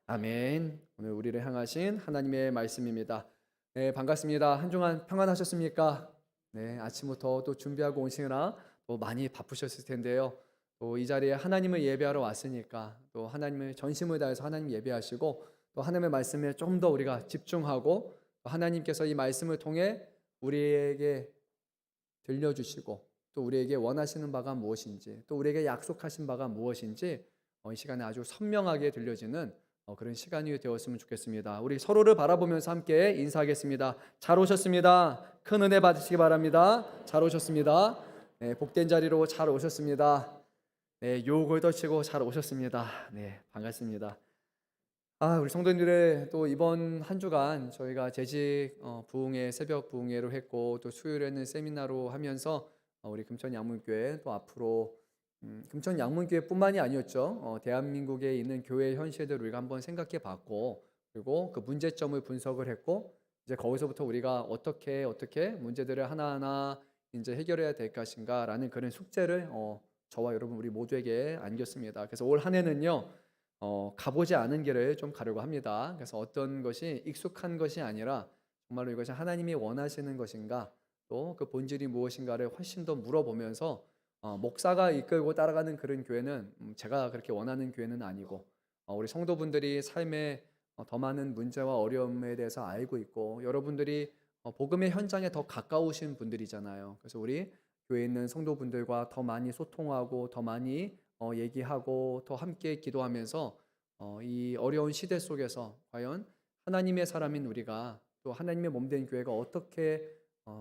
아멘. 오늘 우리를 향하신 하나님의 말씀입니다. 네, 반갑습니다. 한 주간 평안하셨습니까? 네, 아침부터 또 준비하고 오시느라 또 많이 바쁘셨을 텐데요. 또 이 자리에 하나님을 예배하러 왔으니까 또 하나님을 전심을 다해서 하나님 예배하시고 또 하나님의 말씀에 좀 더 우리가 집중하고 또 하나님께서 이 말씀을 통해 우리에게 들려주시고 또 우리에게 원하시는 바가 무엇인지 또 우리에게 약속하신 바가 무엇인지 이 시간에 아주 선명하게 들려지는 그런 시간이 되었으면 좋겠습니다. 우리 서로를 바라보면서 함께 인사하겠습니다. 잘 오셨습니다. 큰 은혜 받으시기 바랍니다. 잘 오셨습니다. 네, 복된 자리로 잘 오셨습니다. 네, 욕을 덜치고 잘 오셨습니다. 네, 반갑습니다. 우리 성도님들의 또 이번 한 주간 저희가 재직 부흥회 새벽 부흥회로 했고 또 수요일에는 세미나로 하면서 우리 금천 양문교회 또 앞으로 금천 양문교회뿐만이 아니었죠. 대한민국에 있는 교회 현실들을 우리가 한번 생각해 봤고 그리고 그 문제점을 분석을 했고 이제 거기서부터 우리가 어떻게 문제들을 하나하나 이제 해결해야 될 것인가라는 그런 숙제를 저와 여러분 우리 모두에게 안겼습니다. 그래서 올 한 해는요. 가보지 않은 길을 좀 가려고 합니다. 그래서 어떤 것이 익숙한 것이 아니라 정말로 이것이 하나님이 원하시는 것인가 또 그 본질이 무엇인가를 훨씬 더 물어보면서 목사가 이끌고 따라가는 그런 교회는 제가 그렇게 원하는 교회는 아니고 우리 성도분들이 삶에 더 많은 문제와 어려움에 대해서 알고 있고 여러분들이 복음의 현장에 더 가까우신 분들이잖아요. 그래서 우리 교회에 있는 성도분들과 더 많이 소통하고 더 많이 얘기하고 더 함께 기도하면서 이 어려운 시대 속에서 과연 하나님의 사람인 우리가 또 하나님의 몸된 교회가 어떻게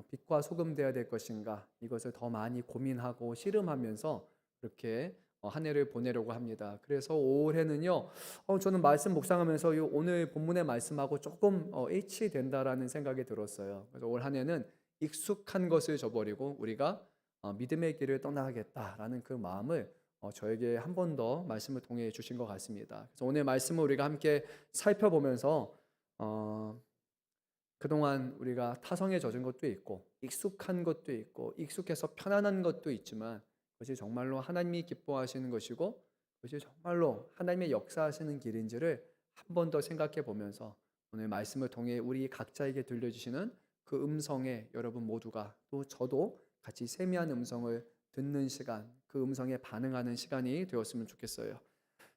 빛과 소금 되어야 될 것인가 이것을 더 많이 고민하고 씨름하면서 그렇게 한 해를 보내려고 합니다. 그래서 올해는요, 저는 말씀 묵상하면서 이 오늘 본문의 말씀하고 조금 일치된다라는 생각이 들었어요. 그래서 올 한 해는 익숙한 것을 저버리고 우리가 믿음의 길을 떠나겠다라는 그 마음을 저에게 한 번 더 말씀을 통해 주신 것 같습니다. 그래서 오늘 말씀을 우리가 함께 살펴보면서 어, 그동안 우리가 타성에 젖은 것도 있고 익숙한 것도 있고 익숙해서 편안한 것도 있지만 그것이 정말로 하나님이 기뻐하시는 것이고 그것이 정말로 하나님의 역사하시는 길인지를 한 번 더 생각해 보면서 오늘 말씀을 통해 우리 각자에게 들려주시는 그 음성에 여러분 모두가 또 저도 같이 세미한 음성을 듣는 시간, 그 음성에 반응하는 시간이 되었으면 좋겠어요.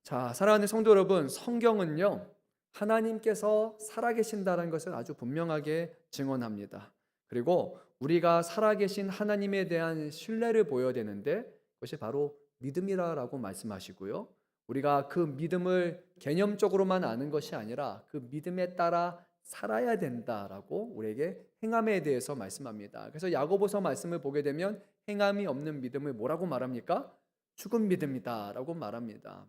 자, 사랑하는 성도 여러분, 성경은요, 하나님께서 살아계신다는 것을 아주 분명하게 증언합니다. 그리고 우리가 살아계신 하나님에 대한 신뢰를 보여야 되는데 그것이 바로 믿음이라고 말씀하시고요. 우리가 그 믿음을 개념적으로만 아는 것이 아니라 그 믿음에 따라 살아야 된다라고 우리에게 행함에 대해서 말씀합니다. 그래서 야고보서 말씀을 보게 되면 행함이 없는 믿음을 뭐라고 말합니까? 죽은 믿음이다라고 말합니다.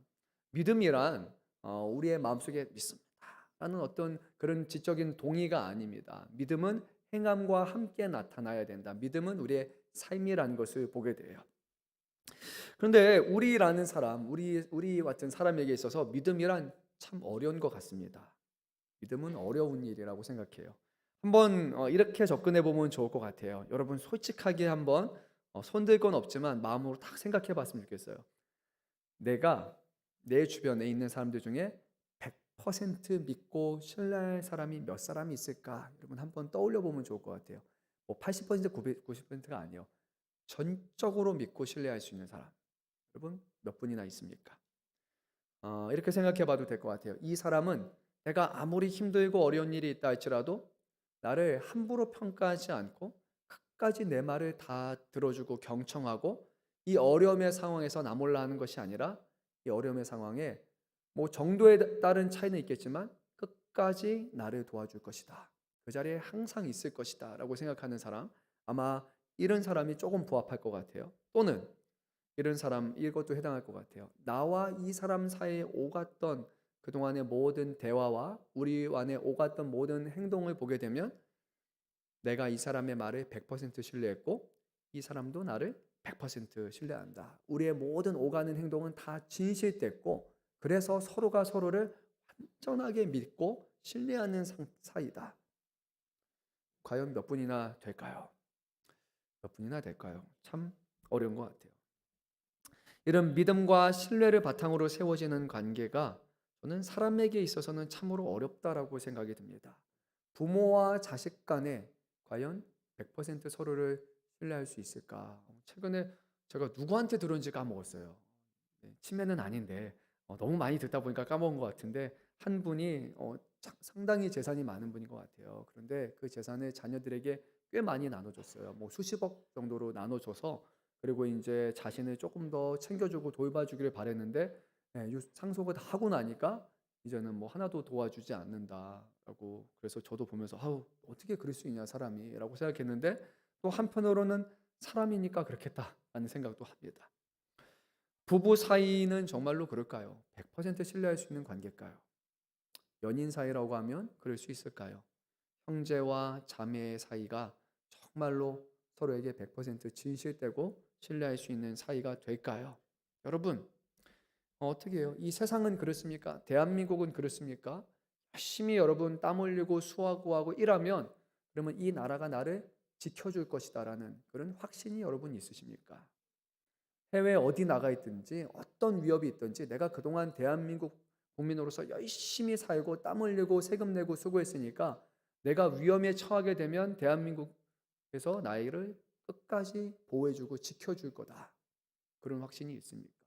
믿음이란 우리의 마음속에 믿습니다라는 어떤 그런 지적인 동의가 아닙니다. 믿음은 행함과 함께 나타나야 된다. 믿음은 우리의 삶이라는 것을 보게 돼요. 그런데 우리라는 사람, 우리 같은 사람에게 있어서 믿음이란 참 어려운 것 같습니다. 믿음은 어려운 일이라고 생각해요. 한번 이렇게 접근해 보면 좋을 것 같아요. 여러분 솔직하게 한번 손들 건 없지만 마음으로 딱 생각해 봤으면 좋겠어요. 내가 내 주변에 있는 사람들 중에 100% 믿고 신뢰할 사람이 몇 사람이 있을까? 여러분 한번 떠올려 보면 좋을 것 같아요. 뭐 80%, 90%가 아니요. 전적으로 믿고 신뢰할 수 있는 사람. 여러분 몇 분이나 있습니까? 이렇게 생각해 봐도 될 것 같아요. 이 사람은 내가 아무리 힘들고 어려운 일이 있다 할지라도 나를 함부로 평가하지 않고 끝까지 내 말을 다 들어주고 경청하고 이 어려움의 상황에서 나 몰라 하는 것이 아니라 이 어려움의 상황에 뭐 정도에 따른 차이는 있겠지만 끝까지 나를 도와줄 것이다. 그 자리에 항상 있을 것이다. 라고 생각하는 사람 아마 이런 사람이 조금 부합할 것 같아요. 또는 이런 사람 이것도 해당할 것 같아요. 나와 이 사람 사이에 오갔던 그동안의 모든 대화와 우리 안에 오갔던 모든 행동을 보게 되면 내가 이 사람의 말을 100% 신뢰했고 이 사람도 나를 100% 신뢰한다. 우리의 모든 오가는 행동은 다 진실됐고 그래서 서로가 서로를 완전하게 믿고 신뢰하는 사이다. 과연 몇 분이나 될까요? 몇 분이나 될까요? 참 어려운 것 같아요. 이런 믿음과 신뢰를 바탕으로 세워지는 관계가 저는 사람에게 있어서는 참으로 어렵다라고 생각이 듭니다. 부모와 자식 간에 과연 100% 서로를 신뢰할 수 있을까? 최근에 제가 누구한테 들은지 까먹었어요. 네, 치매는 아닌데 너무 많이 듣다 보니까 까먹은 것 같은데 한 분이 상당히 재산이 많은 분인 것 같아요. 그런데 그 재산을 자녀들에게 꽤 많이 나눠줬어요. 뭐 수십억 정도로 나눠줘서 그리고 이제 자신을 조금 더 챙겨주고 돌봐주기를 바랬는데 상속을 다 하고 나니까 이제는 뭐 하나도 도와주지 않는다라고 그래서 저도 보면서 아우 어떻게 그럴 수 있냐 사람이라고 생각했는데 또 한편으로는 사람이니까 그렇겠다라는 생각도 합니다. 부부 사이는 정말로 그럴까요? 100% 신뢰할 수 있는 관계일까요? 연인 사이라고 하면 그럴 수 있을까요? 형제와 자매의 사이가 정말로 서로에게 100% 진실되고 신뢰할 수 있는 사이가 될까요? 여러분, 어떻게 해요? 이 세상은 그렇습니까? 대한민국은 그렇습니까? 열심히 여러분 땀 흘리고 수하고 하고 일하면 그러면 이 나라가 나를 지켜줄 것이다라는 그런 확신이 여러분 있으십니까? 해외 어디 나가 있든지 어떤 위협이 있든지 내가 그동안 대한민국 국민으로서 열심히 살고 땀 흘리고 세금 내고 수고했으니까 내가 위험에 처하게 되면 대한민국에서 나를 끝까지 보호해주고 지켜줄 거다. 그런 확신이 있습니까?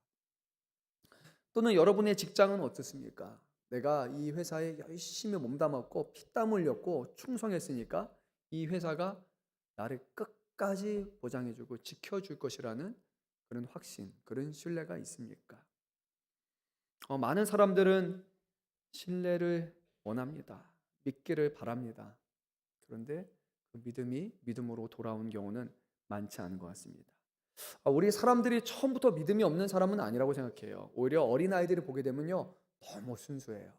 또는 여러분의 직장은 어떻습니까? 내가 이 회사에 열심히 몸담았고 피땀 흘렸고 충성했으니까 이 회사가 나를 끝까지 보장해주고 지켜줄 것이라는 그런 확신, 그런 신뢰가 있습니까? 많은 사람들은 신뢰를 원합니다. 믿기를 바랍니다. 그런데 그 믿음이 믿음으로 돌아온 경우는 많지 않은 것 같습니다. 우리 사람들이 처음부터 믿음이 없는 사람은 아니라고 생각해요. 오히려 어린아이들을 보게 되면요. 너무 순수해요.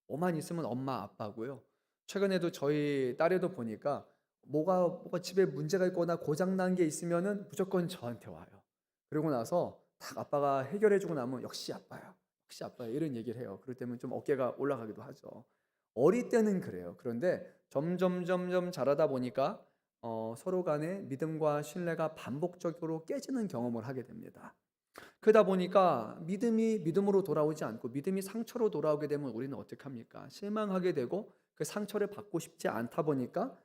뭐만 있으면 엄마, 아빠고요. 최근에도 저희 딸애도 보니까 뭐가 집에 문제가 있거나 고장난 게 있으면은 무조건 저한테 와요. 그러고 나서 딱 아빠가 해결해 주고 나면 역시 아빠야. 역시 아빠야. 이런 얘기를 해요. 그럴 때면 좀 어깨가 올라가기도 하죠. 어릴 때는 그래요. 그런데 점점 자라다 보니까 서로 간의 믿음과 신뢰가 반복적으로 깨지는 경험을 하게 됩니다. 그러다 보니까 믿음이 믿음으로 돌아오지 않고 믿음이 상처로 돌아오게 되면 우리는 어떻게 합니까? 실망하게 되고 그 상처를 받고 싶지 않다 보니까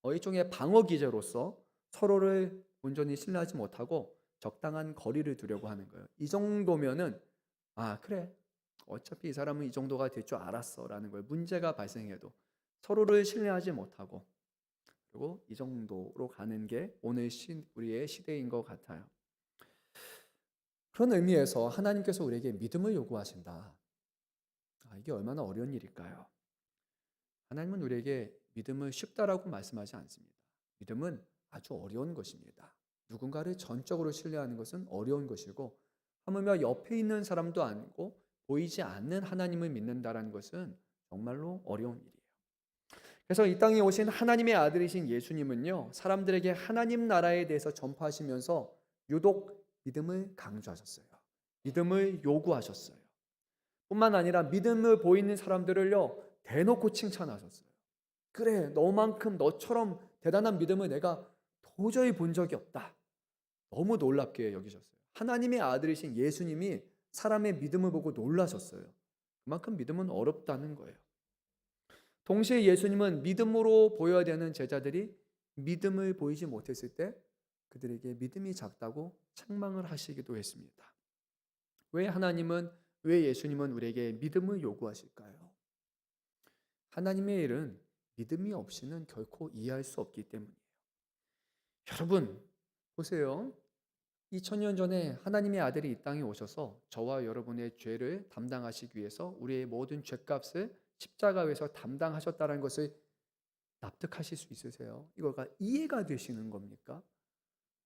일종의 방어 기제로서 서로를 온전히 신뢰하지 못하고 적당한 거리를 두려고 하는 거예요. 이 정도면은 그래. 어차피 이 사람은 이 정도가 될 줄 알았어라는 거예요. 문제가 발생해도 서로를 신뢰하지 못하고 그리고 이 정도로 가는 게 오늘 우리의 시대인 것 같아요. 그런 의미에서 하나님께서 우리에게 믿음을 요구하신다. 이게 얼마나 어려운 일일까요? 하나님은 우리에게 믿음을 쉽다라고 말씀하지 않습니다. 믿음은 아주 어려운 것입니다. 누군가를 전적으로 신뢰하는 것은 어려운 것이고 하물며 옆에 있는 사람도 아니고 보이지 않는 하나님을 믿는다라는 것은 정말로 어려운 일이에요. 그래서 이 땅에 오신 하나님의 아들이신 예수님은요, 사람들에게 하나님 나라에 대해서 전파하시면서 유독 믿음을 강조하셨어요. 믿음을 요구하셨어요. 뿐만 아니라 믿음을 보이는 사람들을요, 대놓고 칭찬하셨어요. 그래, 너만큼 너처럼 대단한 믿음을 내가 도저히 본 적이 없다. 너무 놀랍게 여기셨어요. 하나님의 아들이신 예수님이 사람의 믿음을 보고 놀라셨어요. 그만큼 믿음은 어렵다는 거예요. 동시에 예수님은 믿음으로 보여야 되는 제자들이 믿음을 보이지 못했을 때 그들에게 믿음이 작다고 책망을 하시기도 했습니다. 왜 예수님은 우리에게 믿음을 요구하실까요? 하나님의 일은 믿음이 없이는 결코 이해할 수 없기 때문이에요. 여러분, 보세요. 2000년 전에 하나님의 아들이 이 땅에 오셔서 저와 여러분의 죄를 담당하시기 위해서 우리의 모든 죄값을 십자가에서 담당하셨다는 것을 납득하실 수 있으세요? 이거가 이해가 되시는 겁니까?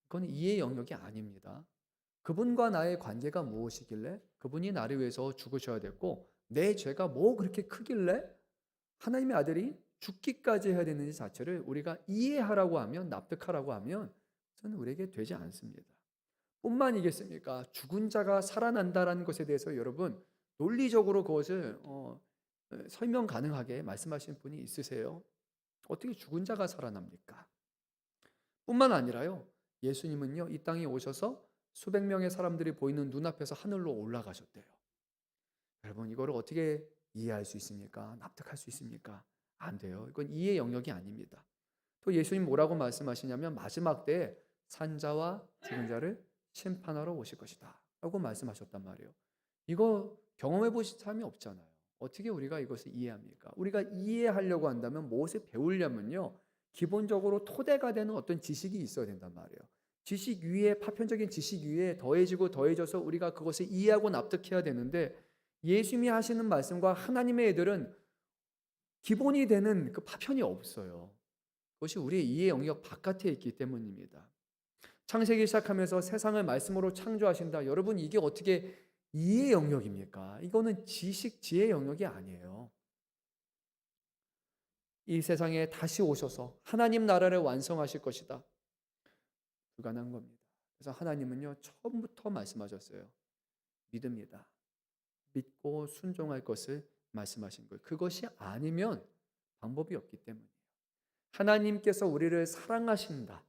그건 이해 영역이 아닙니다. 그분과 나의 관계가 무엇이길래 그분이 나를 위해서 죽으셔야 됐고 내 죄가 뭐 그렇게 크길래 하나님의 아들이 죽기까지 해야 되는지 자체를 우리가 이해하라고 하면 납득하라고 하면 저는 우리에게 되지 않습니다. 뿐만이겠습니까? 죽은 자가 살아난다라는 것에 대해서 여러분 논리적으로 그것을 설명 가능하게 말씀하신 분이 있으세요? 어떻게 죽은 자가 살아납니까? 뿐만 아니라요. 예수님은요. 이 땅에 오셔서 수백 명의 사람들이 보이는 눈앞에서 하늘로 올라가셨대요. 여러분 이거를 어떻게 이해할 수 있습니까? 납득할 수 있습니까? 안 돼요. 이건 이해 영역이 아닙니다. 또 예수님 뭐라고 말씀하시냐면 마지막 때에 산자와 죽은 자를 심판하러 오실 것이다 라고 말씀하셨단 말이에요. 이거 경험해 보신 사람이 없잖아요. 어떻게 우리가 이것을 이해합니까? 우리가 이해하려고 한다면 무엇을 배우려면요, 기본적으로 토대가 되는 어떤 지식이 있어야 된단 말이에요. 지식 위에, 파편적인 지식 위에 더해지고 더해져서 우리가 그것을 이해하고 납득해야 되는데, 예수님이 하시는 말씀과 하나님의 애들은 기본이 되는 그 파편이 없어요. 그것이 우리의 이해 영역 바깥에 있기 때문입니다. 창세기 시작하면서 세상을 말씀으로 창조하신다. 여러분, 이게 어떻게 이해 영역입니까? 이거는 지식, 지혜 영역이 아니에요. 이 세상에 다시 오셔서 하나님 나라를 완성하실 것이다. 불가능한 겁니다. 그래서 하나님은요, 처음부터 말씀하셨어요. 믿습니다. 믿고 순종할 것을 말씀하신 거예요. 그것이 아니면 방법이 없기 때문이에요. 하나님께서 우리를 사랑하신다.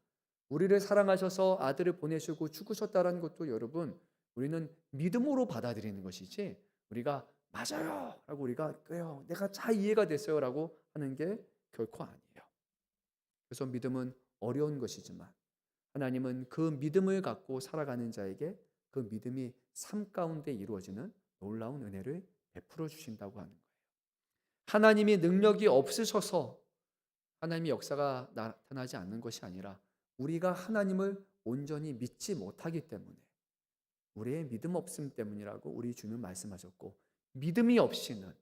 우리를 사랑하셔서 아들을 보내시고 죽으셨다라는 것도 여러분, 우리는 믿음으로 받아들이는 것이지, 우리가 맞아요 라고 우리가 그래요 내가 잘 이해가 됐어요 라고 하는 게 결코 아니에요. 그래서 믿음은 어려운 것이지만 하나님은 그 믿음을 갖고 살아가는 자에게 그 믿음이 삶 가운데 이루어지는 놀라운 은혜를 베풀어 주신다고 하는 거예요. 하나님이 능력이 없으셔서 하나님의 역사가 나타나지 않는 것이 아니라 우리가 하나님을 온전히 믿지 못하기 때문에, 우리의 믿음 없음 때문이라고 우리 주는 말씀하셨고, 믿음이 없이는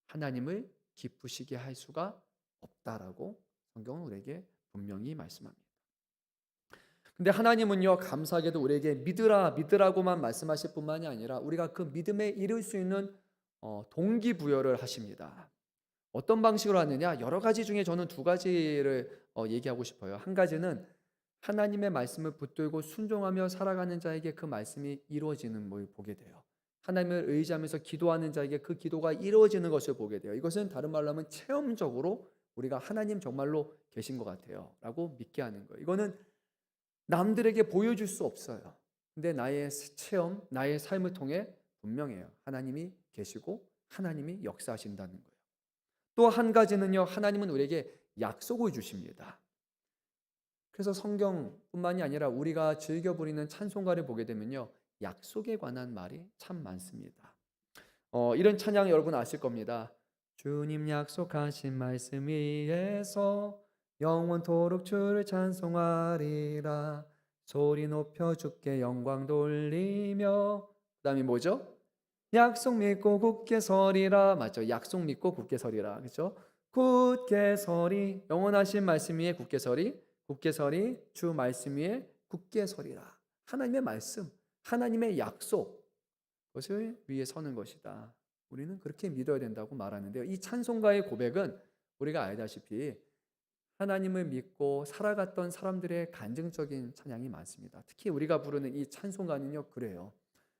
하나님을 기쁘시게 할 수가 없다라고 성경은 우리에게 분명히 말씀합니다. 근데 하나님은요, 감사하게도 우리에게 믿으라 믿으라고만 말씀하실 뿐만이 아니라 우리가 그 믿음에 이를 수 있는 동기부여를 하십니다. 어떤 방식으로 하느냐? 여러 가지 중에 저는 두 가지를 얘기하고 싶어요. 한 가지는 하나님의 말씀을 붙들고 순종하며 살아가는 자에게 그 말씀이 이루어지는 걸 보게 돼요. 하나님을 의지하면서 기도하는 자에게 그 기도가 이루어지는 것을 보게 돼요. 이것은 다른 말로 하면 체험적으로 우리가 하나님 정말로 계신 것 같아요 라고 믿게 하는 거예요. 이거는 남들에게 보여줄 수 없어요. 근데 나의 체험, 나의 삶을 통해 분명해요. 하나님이 계시고 하나님이 역사하신다는 거예요. 또 한 가지는요, 하나님은 우리에게 약속을 주십니다. 그래서 성경뿐만이 아니라 우리가 즐겨 부리는 찬송가를 보게 되면요, 약속에 관한 말이 참 많습니다. 이런 찬양 여러분 아실 겁니다. 주님 약속하신 말씀 위에서 영원토록 주를 찬송하리라. 소리 높여 주께 영광 돌리며. 그 다음에 뭐죠? 약속 믿고 굳게 서리라. 맞죠? 약속 믿고 굳게 서리라. 그렇죠? 굳게 서리. 영원하신 말씀 위에 굳게 서리. 굳게 서리. 주 말씀 위에 굳게 서리라. 하나님의 말씀, 하나님의 약속, 그것을 위에 서는 것이다. 우리는 그렇게 믿어야 된다고 말하는데요. 이 찬송가의 고백은 우리가 알다시피 하나님을 믿고 살아갔던 사람들의 간증적인 찬양이 많습니다. 특히 우리가 부르는 이 찬송가는요, 그래요.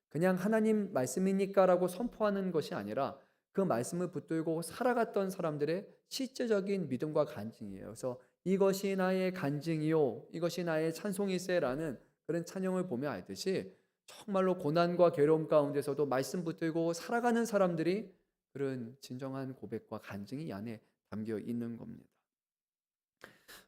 그냥 하나님 말씀이니까라고 선포하는 것이 아니라 그 말씀을 붙들고 살아갔던 사람들의 실제적인 믿음과 간증이에요. 그래서 이것이 나의 간증이요, 이것이 나의 찬송이세라는 그런 찬양을 보며 알듯이 정말로 고난과 괴로움 가운데서도 말씀 붙들고 살아가는 사람들이 그런 진정한 고백과 간증이 이 안에 담겨 있는 겁니다.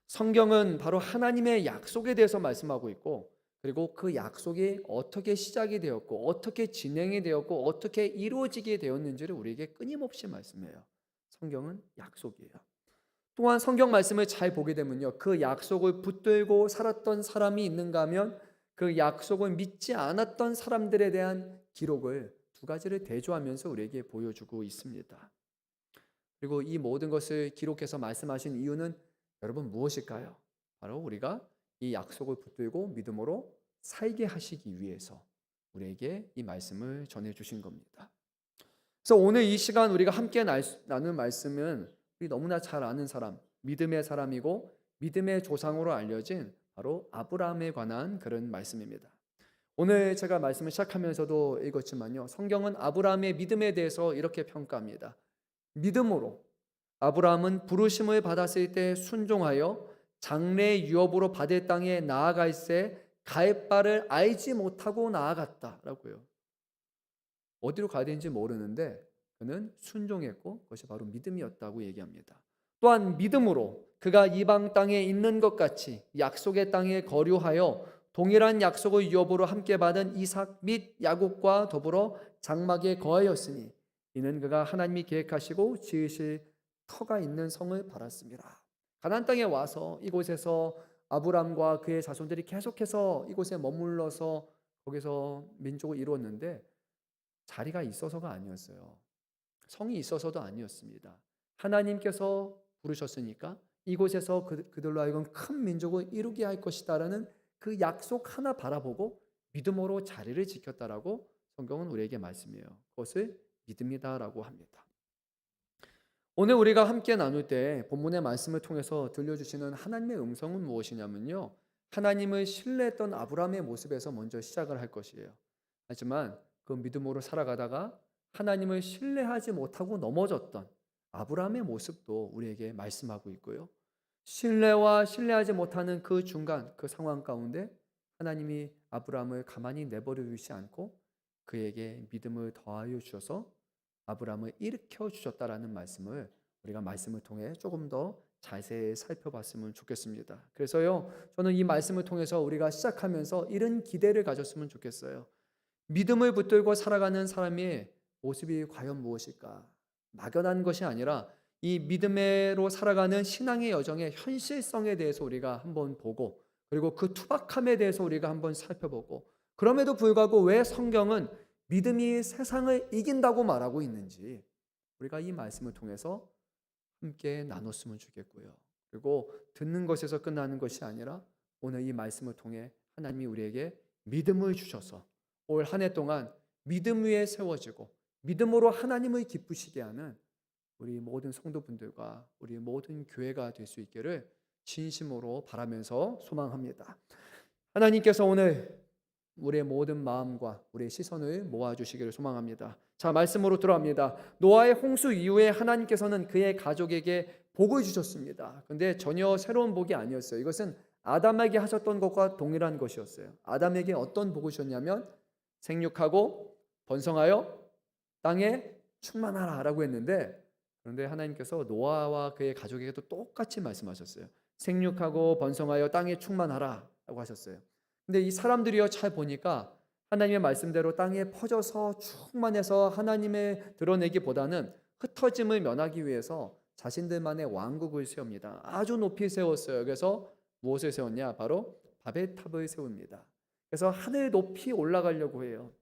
성경은 바로 하나님의 약속에 대해서 말씀하고 있고, 그리고 그 약속이 어떻게 시작이 되었고 어떻게 진행이 되었고 어떻게 이루어지게 되었는지를 우리에게 끊임없이 말씀해요. 성경은 약속이에요. 또한 성경 말씀을 잘 보게 되면요, 그 약속을 붙들고 살았던 사람이 있는가 하면 그 약속을 믿지 않았던 사람들에 대한 기록을 두 가지를 대조하면서 우리에게 보여주고 있습니다. 그리고 이 모든 것을 기록해서 말씀하신 이유는 여러분 무엇일까요? 바로 우리가 이 약속을 붙들고 믿음으로 살게 하시기 위해서 우리에게 이 말씀을 전해주신 겁니다. 그래서 오늘 이 시간 우리가 함께 나눌 말씀은 우리 너무나 잘 아는 사람, 믿음의 사람이고 믿음의 조상으로 알려진 바로 아브라함에 관한 그런 말씀입니다. 오늘 제가 말씀을 시작하면서도 읽었지만요, 성경은 아브라함의 믿음에 대해서 이렇게 평가합니다. 믿음으로 아브라함은 부르심을 받았을 때 순종하여 장래 유업으로 받을 땅에 나아갈새 갈 바를 알지 못하고 나아갔다라고요. 어디로 가야 되는지 모르는데 그는 순종했고 그것이 바로 믿음이었다고 얘기합니다. 또한 믿음으로 그가 이방 땅에 있는 것 같이 약속의 땅에 거류하여 동일한 약속의 유업으로 함께 받은 이삭 및 야곱과 더불어 장막에 거하였으니 이는 그가 하나님이 계획하시고 지으실 터가 있는 성을 바랐습니다. 가나안 땅에 와서 이곳에서 아브람과 그의 자손들이 계속해서 이곳에 머물러서 거기서 민족을 이루었는데 자리가 있어서가 아니었어요. 성이 있어서도 아니었습니다. 하나님께서 부르셨으니까 이곳에서 그들로 하여금 큰 민족을 이루게 할 것이다라는 그 약속 하나 바라보고 믿음으로 자리를 지켰다라고 성경은 우리에게 말씀해요. 그것을 믿음이다라고 합니다. 오늘 우리가 함께 나눌 때 본문의 말씀을 통해서 들려주시는 하나님의 음성은 무엇이냐면요. 하나님을 신뢰했던 아브라함의 모습에서 먼저 시작을 할 것이에요. 하지만 그 믿음으로 살아가다가 하나님을 신뢰하지 못하고 넘어졌던 아브라함의 모습도 우리에게 말씀하고 있고요. 신뢰와 신뢰하지 못하는 그 중간, 그 상황 가운데 하나님이 아브라함을 가만히 내버려 두지 않고 그에게 믿음을 더하여 주셔서 아브라함을 일으켜 주셨다라는 말씀을 우리가 말씀을 통해 조금 더 자세히 살펴봤으면 좋겠습니다. 그래서요, 저는 이 말씀을 통해서 우리가 시작하면서 이런 기대를 가졌으면 좋겠어요. 믿음을 붙들고 살아가는 사람의 모습이 과연 무엇일까? 막연한 것이 아니라 이 믿음으로 살아가는 신앙의 여정의 현실성에 대해서 우리가 한번 보고 그리고 그 투박함에 대해서 우리가 한번 살펴보고 그럼에도 불구하고 왜 성경은 믿음이 세상을 이긴다고 말하고 있는지 우리가 이 말씀을 통해서 함께 나눴으면 좋겠고요. 그리고 듣는 것에서 끝나는 것이 아니라 오늘 이 말씀을 통해 하나님이 우리에게 믿음을 주셔서 올 한 해 동안 믿음 위에 세워지고 믿음으로 하나님을 기쁘시게 하는 우리 모든 성도분들과 우리 모든 교회가 될 수 있기를 진심으로 바라면서 소망합니다. 하나님께서 오늘 우리의 모든 마음과 우리의 시선을 모아주시기를 소망합니다. 자, 말씀으로 들어갑니다. 노아의 홍수 이후에 하나님께서는 그의 가족에게 복을 주셨습니다. 근데 전혀 새로운 복이 아니었어요. 이것은 아담에게 하셨던 것과 동일한 것이었어요. 아담에게 어떤 복을 주셨냐면 생육하고 번성하여 땅에 충만하라 라고 했는데 그런데 하나님께서 노아와 그의 가족에게도 똑같이 말씀하셨어요. 생육하고 번성하여 땅에 충만하라 라고 하셨어요. 근데 이 사람들이요 잘 보니까 하나님의 말씀대로 땅에 퍼져서 충만해서 하나님의 드러내기보다는 흩어짐을 면하기 위해서 자신들만의 왕국을 세웁니다. 아주 높이 세웠어요. 그래서 무엇을 세웠냐? 바로 바벨탑을 세웁니다. 그래서 하늘 높이 올라가려고 해요.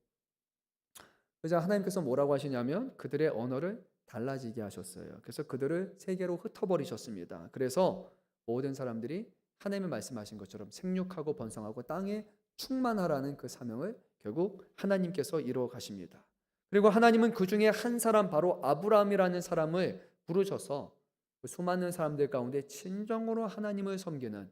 그래서 하나님께서 뭐라고 하시냐면 그들의 언어를 달라지게 하셨어요. 그래서 그들을 세계로 흩어버리셨습니다. 그래서 모든 사람들이 하나님의 말씀하신 것처럼 생육하고 번성하고 땅에 충만하라는 그 사명을 결국 하나님께서 이루어 가십니다. 그리고 하나님은 그 중에 한 사람 바로 아브라함이라는 사람을 부르셔서 그 수많은 사람들 가운데 진정으로 하나님을 섬기는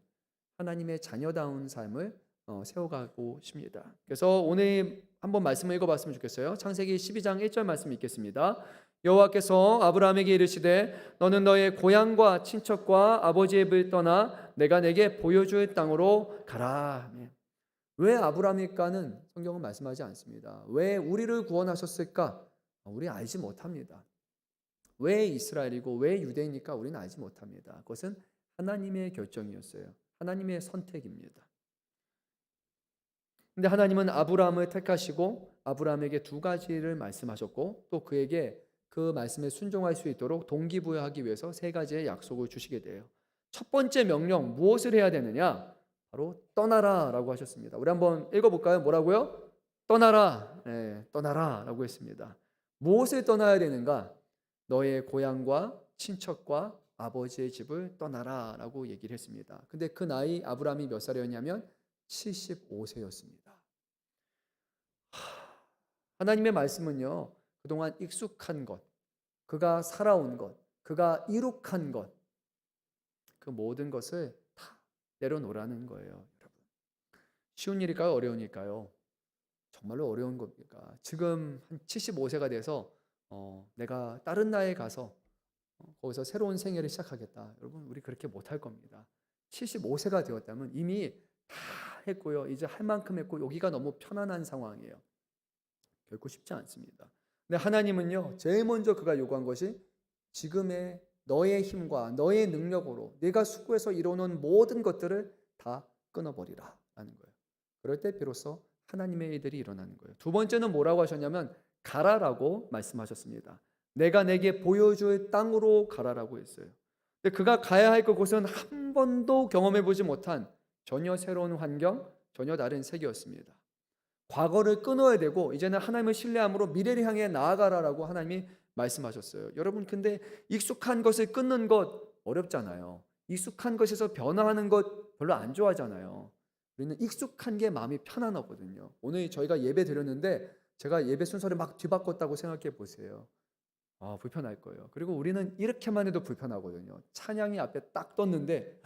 하나님의 자녀다운 삶을 세워가고 싶습니다. 그래서 오늘 한번 말씀을 읽어봤으면 좋겠어요. 창세기 12장 1절 말씀 읽겠습니다. 여호와께서 아브라함에게 이르시되 너는 너의 고향과 친척과 아버지의 집을 떠나 내가 내게 보여줄 땅으로 가라. 왜 아브라함일까는 성경은 말씀하지 않습니다. 왜 우리를 구원하셨을까? 우리 알지 못합니다. 왜 이스라엘이고 왜 유대인일까? 우리는 알지 못합니다. 그것은 하나님의 결정이었어요. 하나님의 선택입니다. 근데 하나님은 아브라함을 택하시고 아브라함에게 두 가지를 말씀하셨고 또 그에게 그 말씀에 순종할 수 있도록 동기부여하기 위해서 세 가지의 약속을 주시게 돼요. 첫 번째 명령 무엇을 해야 되느냐? 바로 떠나라라고 하셨습니다. 우리 한번 읽어볼까요? 뭐라고요? 떠나라. 네, 떠나라라고 했습니다. 무엇을 떠나야 되는가? 너의 고향과 친척과 아버지의 집을 떠나라라고 얘기를 했습니다. 근데 그 나이 아브라함이 몇 살이었냐면 75세였습니다. 하나님의 말씀은요, 그동안 익숙한 것, 그가 살아온 것, 그가 이룩한 것, 그 모든 것을 다 내려놓으라는 거예요, 여러분. 쉬운 일일까요? 어려운 일일까요? 정말로 어려운 겁니까? 지금 한 75세가 돼서 내가 다른 나라에 가서 거기서 새로운 생애를 시작하겠다. 여러분, 우리 그렇게 못할 겁니다. 75세가 되었다면 이미 다 했고요. 이제 할 만큼 했고 여기가 너무 편안한 상황이에요. 결코 쉽지 않습니다. 근데 하나님은요, 제일 먼저 그가 요구한 것이 지금의 너의 힘과 너의 능력으로 네가 수고해서 이뤄놓은 모든 것들을 다 끊어버리라 라는 거예요. 그럴 때 비로소 하나님의 일들이 일어나는 거예요. 두 번째는 뭐라고 하셨냐면 가라라고 말씀하셨습니다. 내가 내게 보여줄 땅으로 가라라고 했어요. 근데 그가 가야 할 그곳은 한 번도 경험해 보지 못한 전혀 새로운 환경, 전혀 다른 세계였습니다. 과거를 끊어야 되고 이제는 하나님을 신뢰함으로 미래를 향해 나아가라라고 하나님이 말씀하셨어요. 여러분, 근데 익숙한 것을 끊는 것 어렵잖아요. 익숙한 것에서 변화하는 것 별로 안 좋아하잖아요. 우리는 익숙한 게 마음이 편안하거든요. 오늘 저희가 예배 드렸는데 제가 예배 순서를 막 뒤바꿨다고 생각해 보세요. 불편할 거예요. 그리고 우리는 이렇게만 해도 불편하거든요. 찬양이 앞에 딱 떴는데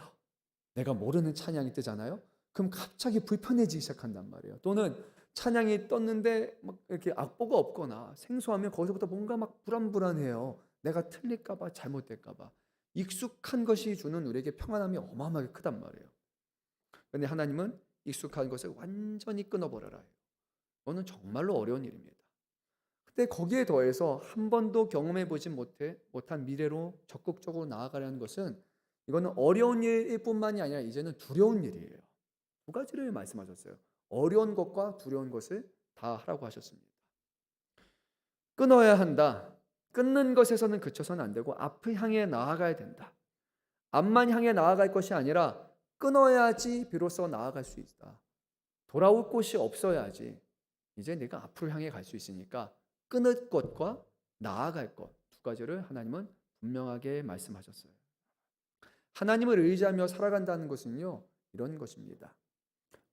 내가 모르는 찬양이 뜨잖아요. 그럼 갑자기 불편해지기 시작한단 말이에요. 또는 찬양이 떴는데 막 이렇게 악보가 없거나 생소하면 거기서부터 뭔가 막 불안불안해요. 내가 틀릴까봐, 잘못될까봐. 익숙한 것이 주는 우리에게 평안함이 어마어마하게 크단 말이에요. 그런데 하나님은 익숙한 것을 완전히 끊어버려라 해요. 이거는 정말로 어려운 일입니다. 근데 거기에 더해서 한 번도 경험해보지 못한 미래로 적극적으로 나아가려는 것은 이거는 어려운 일일 뿐만이 아니라 이제는 두려운 일이에요. 두 가지를 말씀하셨어요. 어려운 것과 두려운 것을 다 하라고 하셨습니다. 끊어야 한다. 끊는 것에서는 그쳐서는 안 되고 앞을 향해 나아가야 된다. 앞만 향해 나아갈 것이 아니라 끊어야지 비로소 나아갈 수 있다. 돌아올 곳이 없어야지 이제 내가 앞을 향해 갈 수 있으니까 끊을 것과 나아갈 것 두 가지를 하나님은 분명하게 말씀하셨어요. 하나님을 의지하며 살아간다는 것은요, 이런 것입니다.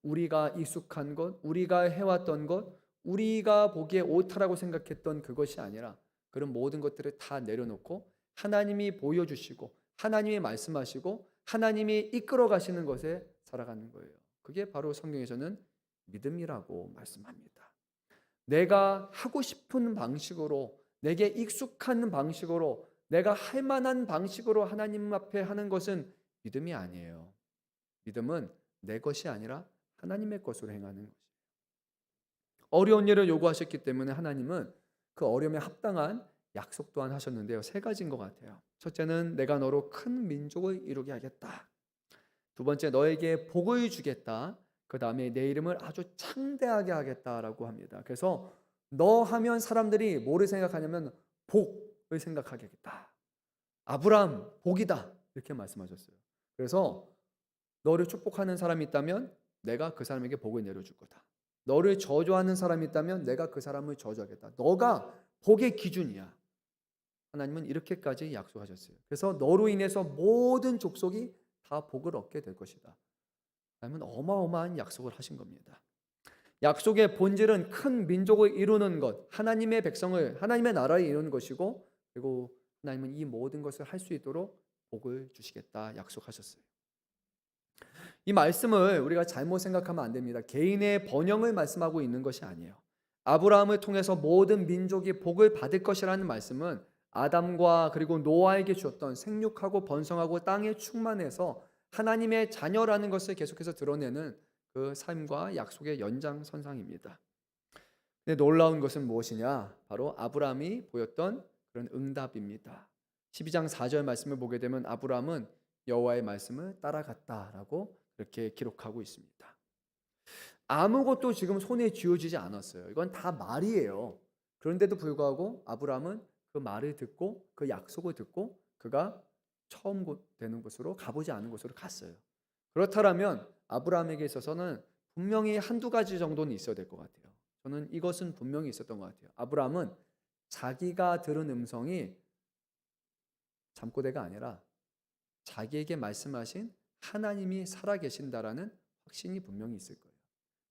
우리가 익숙한 것, 우리가 해왔던 것, 우리가 보기에 옳다라고 생각했던 그것이 아니라 그런 모든 것들을 다 내려놓고 하나님이 보여주시고 하나님이 말씀하시고 하나님이 이끌어 가시는 것에 살아가는 거예요. 그게 바로 성경에서는 믿음이라고 말씀합니다. 내가 하고 싶은 방식으로, 내게 익숙한 방식으로, 내가 할 만한 방식으로 하나님 앞에 하는 것은 믿음이 아니에요. 믿음은 내 것이 아니라 하나님의 것으로 행하는 것이에요. 어려운 일을 요구하셨기 때문에 하나님은 그 어려움에 합당한 약속 또한 하셨는데요. 세 가지인 것 같아요. 첫째는 내가 너로 큰 민족을 이루게 하겠다. 두 번째, 너에게 복을 주겠다. 그 다음에 내 이름을 아주 창대하게 하겠다라고 합니다. 그래서 너 하면 사람들이 뭐를 생각하냐면 복을 생각하겠다. 아브라함 복이다 이렇게 말씀하셨어요. 그래서 너를 축복하는 사람이 있다면 내가 그 사람에게 복을 내려줄 거다. 너를 저주하는 사람이 있다면 내가 그 사람을 저주하겠다. 너가 복의 기준이야. 하나님은 이렇게까지 약속하셨어요. 그래서 너로 인해서 모든 족속이 다 복을 얻게 될 것이다. 하나님은 어마어마한 약속을 하신 겁니다. 약속의 본질은 큰 민족을 이루는 것, 하나님의 백성을, 하나님의 나라를 이루는 것이고, 그리고 하나님은 이 모든 것을 할 수 있도록 복을 주시겠다 약속하셨어요. 이 말씀을 우리가 잘못 생각하면 안 됩니다. 개인의 번영을 말씀하고 있는 것이 아니에요. 아브라함을 통해서 모든 민족이 복을 받을 것이라는 말씀은 아담과 그리고 노아에게 주었던 생육하고 번성하고 땅에 충만해서 하나님의 자녀라는 것을 계속해서 드러내는 그 삶과 약속의 연장선상입니다. 근데 놀라운 것은 무엇이냐? 바로 아브라함이 보였던 그런 응답입니다. 12장 4절 말씀을 보게 되면 아브라함은 여호와의 말씀을 따라갔다라고 그렇게 기록하고 있습니다. 아무것도 지금 손에 쥐어지지 않았어요. 이건 다 말이에요. 그런데도 불구하고 아브라함은 그 말을 듣고 그 약속을 듣고 그가 처음 되는 곳으로 가보지 않은 곳으로 갔어요. 그렇다면 아브라함에게 있어서는 분명히 한두 가지 정도는 있어야 될 것 같아요. 저는 이것은 분명히 있었던 것 같아요. 아브라함은 자기가 들은 음성이 잠꼬대가 아니라 자기에게 말씀하신 하나님이 살아계신다라는 확신이 분명히 있을 거예요.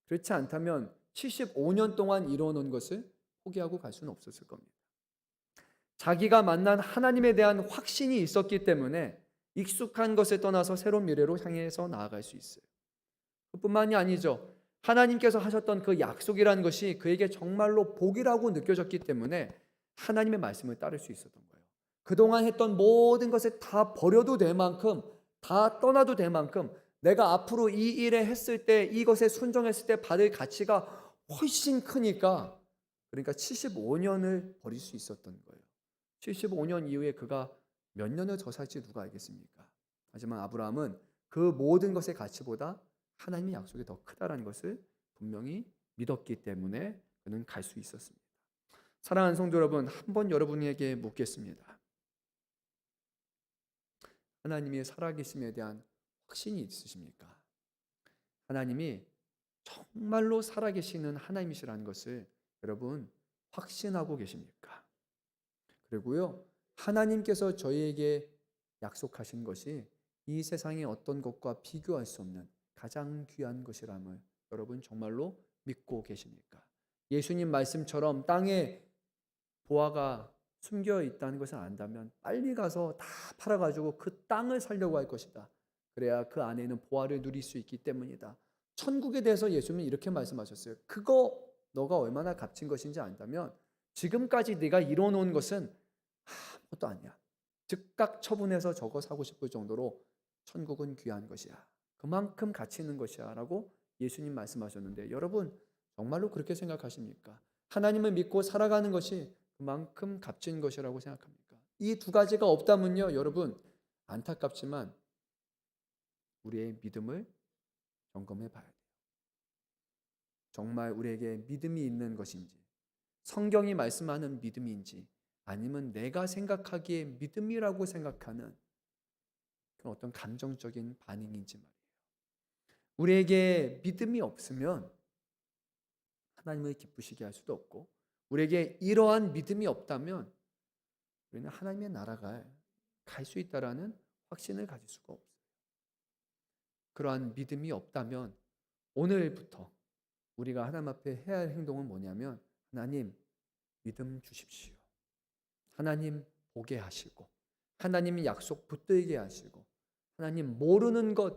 그렇지 않다면 75년 동안 이루어놓은 것을 포기하고 갈 수는 없었을 겁니다. 자기가 만난 하나님에 대한 확신이 있었기 때문에 익숙한 것을 떠나서 새로운 미래로 향해서 나아갈 수 있어요. 그뿐만이 아니죠. 하나님께서 하셨던 그 약속이라는 것이 그에게 정말로 복이라고 느껴졌기 때문에 하나님의 말씀을 따를 수 있었던 거예요. 그동안 했던 모든 것을 다 버려도 될 만큼, 다 떠나도 될 만큼 내가 앞으로 이 일에 했을 때, 이것에 순종했을 때 받을 가치가 훨씬 크니까 그러니까 75년을 버릴 수 있었던 거예요. 75년 이후에 그가 몇 년을 더 살지 누가 알겠습니까? 하지만 아브라함은 그 모든 것의 가치보다 하나님의 약속이 더 크다라는 것을 분명히 믿었기 때문에 그는 갈 수 있었습니다. 사랑하는 성도 여러분, 한번 여러분에게 묻겠습니다. 하나님의 살아계심에 대한 확신이 있으십니까? 하나님이 정말로 살아계시는 하나님이시라는 것을 여러분 확신하고 계십니까? 그리고요, 하나님께서 저희에게 약속하신 것이 이 세상의 어떤 것과 비교할 수 없는 가장 귀한 것이람을 여러분 정말로 믿고 계십니까? 예수님 말씀처럼 땅에 보화가 숨겨 있다는 것을 안다면 빨리 가서 다 팔아가지고 그 땅을 살려고 할 것이다. 그래야 그 안에는 보화를 누릴 수 있기 때문이다. 천국에 대해서 예수님은 이렇게 말씀하셨어요. 그거 너가 얼마나 값진 것인지 안다면 지금까지 네가 이뤄놓은 것은 아무것도 아니야. 즉각 처분해서 저거 사고 싶을 정도로 천국은 귀한 것이야. 그만큼 가치 있는 것이야 라고 예수님 말씀하셨는데 여러분 정말로 그렇게 생각하십니까? 하나님을 믿고 살아가는 것이 그만큼 값진 것이라고 생각합니까? 이 두 가지가 없다면요 여러분 안타깝지만 우리의 믿음을 점검해 봐야 돼요. 정말 우리에게 믿음이 있는 것인지 성경이 말씀하는 믿음인지 아니면 내가 생각하기에 믿음이라고 생각하는 그런 어떤 감정적인 반응인지 말이에요. 우리에게 믿음이 없으면 하나님을 기쁘시게 할 수도 없고 우리에게 이러한 믿음이 없다면 우리는 하나님의 나라가 갈 수 있다라는 확신을 가질 수가 없어요. 그러한 믿음이 없다면 오늘부터 우리가 하나님 앞에 해야 할 행동은 뭐냐면 하나님 믿음 주십시오. 하나님 보게 하시고 하나님 약속 붙들게 하시고 하나님 모르는 것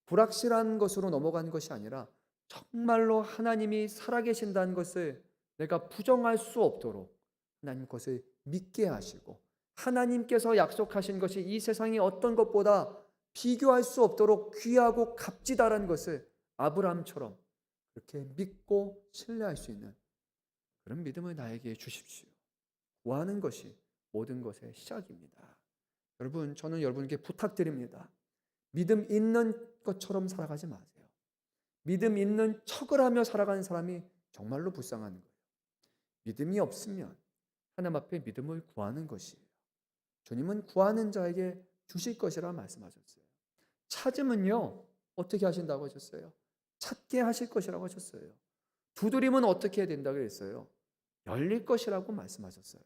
불확실한 것으로 넘어가는 것이 아니라 정말로 하나님이 살아계신다는 것을 내가 부정할 수 없도록 하나님 것을 믿게 하시고 하나님께서 약속하신 것이 이 세상의 어떤 것보다 비교할 수 없도록 귀하고 값지다라는 것을 아브라함처럼 그렇게 믿고 신뢰할 수 있는 그런 믿음을 나에게 주십시오. 구하는 것이 모든 것의 시작입니다. 여러분, 저는 여러분께 부탁드립니다. 믿음 있는 것처럼 살아가지 마세요. 믿음 있는 척을 하며 살아가는 사람이 정말로 불쌍한 거예요. 믿음이 없으면 하나님 앞에 믿음을 구하는 것이에요. 주님은 구하는 자에게 주실 것이라 말씀하셨어요. 찾으면요 어떻게 하신다고 하셨어요? 찾게 하실 것이라고 하셨어요. 두드리면 어떻게 해야 된다고 그랬어요? 열릴 것이라고 말씀하셨어요.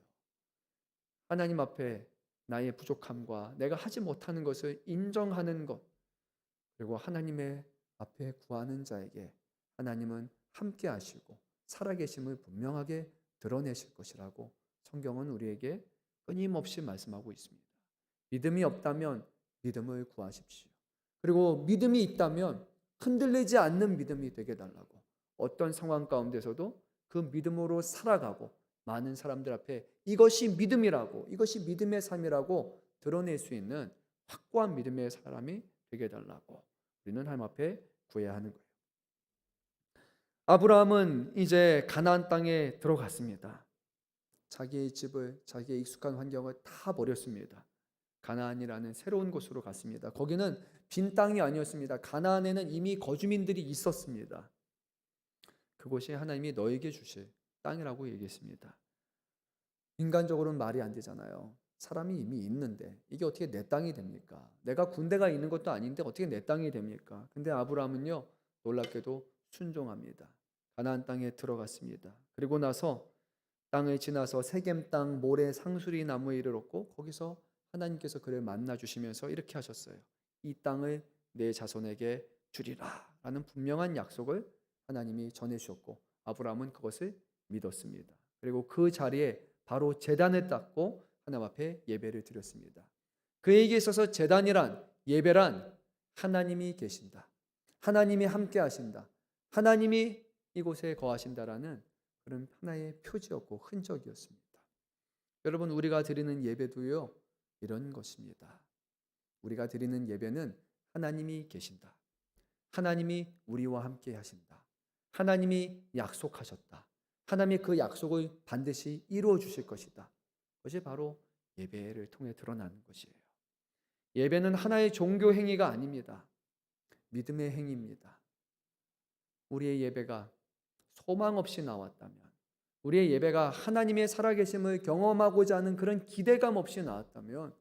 하나님 앞에 나의 부족함과 내가 하지 못하는 것을 인정하는 것 그리고 하나님의 앞에 구하는 자에게 하나님은 함께 하시고 살아계심을 분명하게 드러내실 것이라고 성경은 우리에게 끊임없이 말씀하고 있습니다. 믿음이 없다면 믿음을 구하십시오. 그리고 믿음이 있다면 흔들리지 않는 믿음이 되게 달라고 어떤 상황 가운데서도 그 믿음으로 살아가고 많은 사람들 앞에 이것이 믿음이라고 이것이 믿음의 삶이라고 드러낼 수 있는 확고한 믿음의 사람이 되게 달라고 우리는 하나님 앞에 구해야 하는 거예요. 아브라함은 이제 가나안 땅에 들어갔습니다. 자기의 집을 자기의 익숙한 환경을 다 버렸습니다. 가나안이라는 새로운 곳으로 갔습니다. 거기는 빈 땅이 아니었습니다. 가나안에는 이미 거주민들이 있었습니다. 그곳이 하나님이 너에게 주실 땅이라고 얘기했습니다. 인간적으로는 말이 안 되잖아요. 사람이 이미 있는데 이게 어떻게 내 땅이 됩니까? 내가 군대가 있는 것도 아닌데 어떻게 내 땅이 됩니까? 근데 아브라함은요 놀랍게도 순종합니다. 가나안 땅에 들어갔습니다. 그리고 나서 땅을 지나서 세겜 땅 모래 상수리 나무에 이르렀고 거기서 하나님께서 그를 만나 주시면서 이렇게 하셨어요. 이 땅을 내 자손에게 주리라 라는 분명한 약속을 하나님이 전해 주셨고 아브라함은 그것을 믿었습니다. 그리고 그 자리에 바로 제단을 닦고 하나님 앞에 예배를 드렸습니다. 그에게 있어서 제단이란 예배란 하나님이 계신다. 하나님이 함께 하신다. 하나님이 이곳에 거하신다라는 그런 하나의 표지였고 흔적이었습니다. 여러분 우리가 드리는 예배도요 이런 것입니다. 우리가 드리는 예배는 하나님이 계신다. 하나님이 우리와 함께 하신다. 하나님이 약속하셨다. 하나님의 그 약속을 반드시 이루어 주실 것이다. 그것이 바로 예배를 통해 드러나는 것이에요. 예배는 하나의 종교 행위가 아닙니다. 믿음의 행위입니다. 우리의 예배가 소망 없이 나왔다면, 우리의 예배가 하나님의 살아계심을 경험하고자 하는 그런 기대감 없이 나왔다면,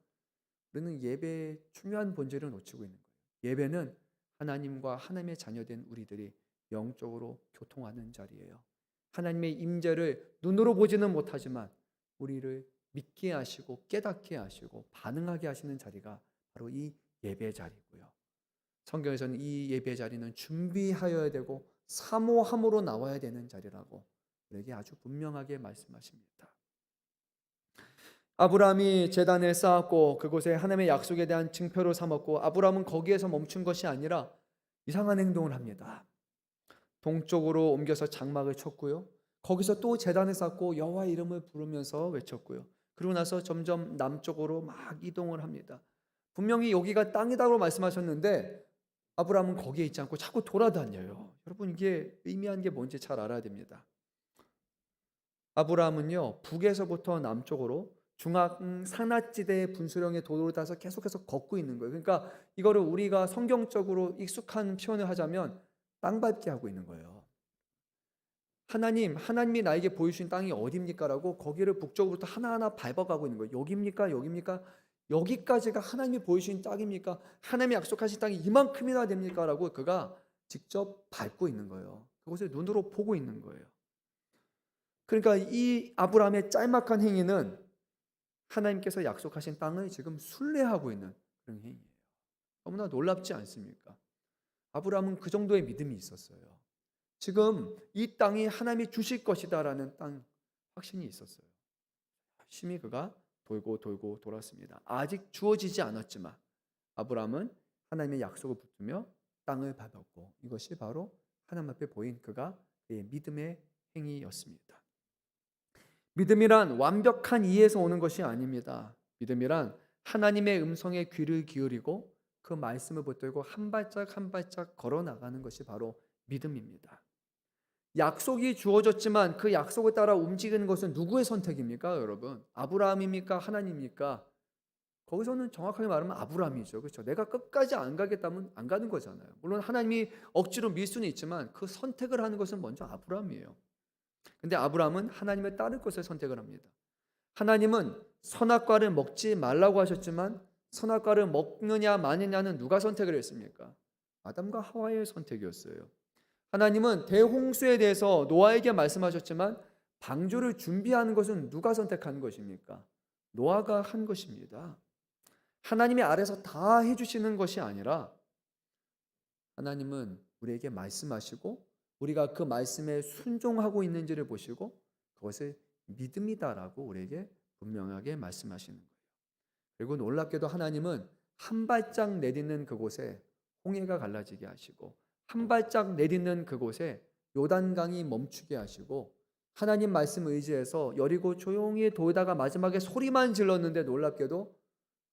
우리는 예배의 중요한 본질을 놓치고 있는 거예요. 예배는 하나님과 하나님의 자녀된 우리들이 영적으로 교통하는 자리예요. 하나님의 임재를 눈으로 보지는 못하지만 우리를 믿게 하시고 깨닫게 하시고 반응하게 하시는 자리가 바로 이 예배 자리고요. 성경에서는 이 예배 자리는 준비하여야 되고 사모함으로 나와야 되는 자리라고 우리에게 아주 분명하게 말씀하십니다. 아브라함이 제단을 쌓았고 그곳에 하나님의 약속에 대한 증표로 삼았고, 아브라함은 거기에서 멈춘 것이 아니라 이상한 행동을 합니다. 동쪽으로 옮겨서 장막을 쳤고요. 거기서 또 제단을 쌓고 여호와의 이름을 부르면서 외쳤고요. 그리고 나서 점점 남쪽으로 막 이동을 합니다. 분명히 여기가 땅이다고 말씀하셨는데 아브라함은 거기에 있지 않고 자꾸 돌아다녀요. 여러분, 이게 의미한 게 뭔지 잘 알아야 됩니다. 아브라함은요, 북에서부터 남쪽으로 중앙 산악지대의 분수령의 도로를 따서 계속해서 걷고 있는 거예요. 그러니까 이거를 우리가 성경적으로 익숙한 표현을 하자면 땅 밟기 하고 있는 거예요. 하나님이 나에게 보여주신 땅이 어디입니까? 라고 거기를 북쪽으로부터 하나하나 밟아가고 있는 거예요. 여기입니까? 여기입니까? 여기까지가 하나님이 보여주신 땅입니까? 하나님이 약속하신 땅이 이만큼이나 됩니까? 라고 그가 직접 밟고 있는 거예요. 그것을 눈으로 보고 있는 거예요. 그러니까 이 아브라함의 짤막한 행위는 하나님께서 약속하신 땅을 지금 순례하고 있는 그런 행위예요. 너무나 놀랍지 않습니까? 아브라함은 그 정도의 믿음이 있었어요. 지금 이 땅이 하나님이 주실 것이다라는 땅 확신이 있었어요. 열심히 그가 돌고 돌고 돌았습니다. 아직 주어지지 않았지만 아브라함은 하나님의 약속을 붙들며 땅을 밟았고, 이것이 바로 하나님 앞에 보인 그의 믿음의 행위였습니다. 믿음이란 완벽한 이해에서 오는 것이 아닙니다. 믿음이란 하나님의 음성에 귀를 기울이고 그 말씀을 붙들고 한 발짝 한 발짝 걸어 나가는 것이 바로 믿음입니다. 약속이 주어졌지만 그 약속을 따라 움직이는 것은 누구의 선택입니까, 여러분? 아브라함입니까? 하나님입니까? 거기서는 정확하게 말하면 아브라함이죠. 그렇죠? 내가 끝까지 안 가겠다면 안 가는 거잖아요. 물론 하나님이 억지로 밀 수는 있지만 그 선택을 하는 것은 먼저 아브라함이에요. 근데 아브라함은 하나님을 따를 것을 선택을 합니다. 하나님은 선악과를 먹지 말라고 하셨지만 선악과를 먹느냐 마느냐는 누가 선택을 했습니까? 아담과 하와의 선택이었어요. 하나님은 대홍수에 대해서 노아에게 말씀하셨지만 방주를 준비하는 것은 누가 선택한 것입니까? 노아가 한 것입니다. 하나님의 아래서 다 해주시는 것이 아니라 하나님은 우리에게 말씀하시고 우리가 그 말씀에 순종하고 있는지를 보시고 그것을 믿음이다라고 우리에게 분명하게 말씀하시는 거예요. 그리고 놀랍게도 하나님은 한 발짝 내딛는 그곳에 홍해가 갈라지게 하시고 한 발짝 내딛는 그곳에 요단강이 멈추게 하시고 하나님 말씀 의지해서 여리고 조용히 돌다가 마지막에 소리만 질렀는데 놀랍게도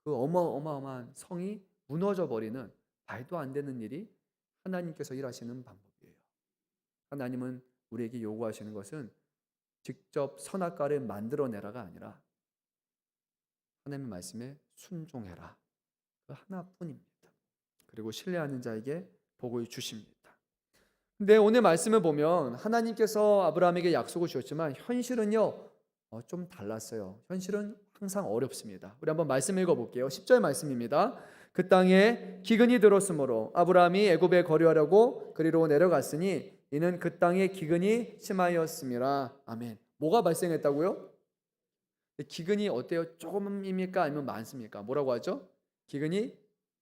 그 어마어마한 성이 무너져 버리는 말도 안 되는 일이 하나님께서 일하시는 방법이에요. 하나님은 우리에게 요구하시는 것은 직접 선악과를 만들어내라가 아니라 하나님의 말씀에 순종해라. 그 하나뿐입니다. 그리고 신뢰하는 자에게 복을 주십니다. 근데 오늘 말씀을 보면 하나님께서 아브라함에게 약속을 주셨지만 현실은요 좀 달랐어요. 현실은 항상 어렵습니다. 우리 한번 말씀 읽어볼게요. 10절 말씀입니다. 그 땅에 기근이 들었으므로 아브라함이 애굽에 거류하려고 그리로 내려갔으니 이는 그 땅에 기근이 심하였음이라. 아멘. 뭐가 발생했다고요? 기근이 어때요? 조금입니까? 아니면 많습니까? 뭐라고 하죠? 기근이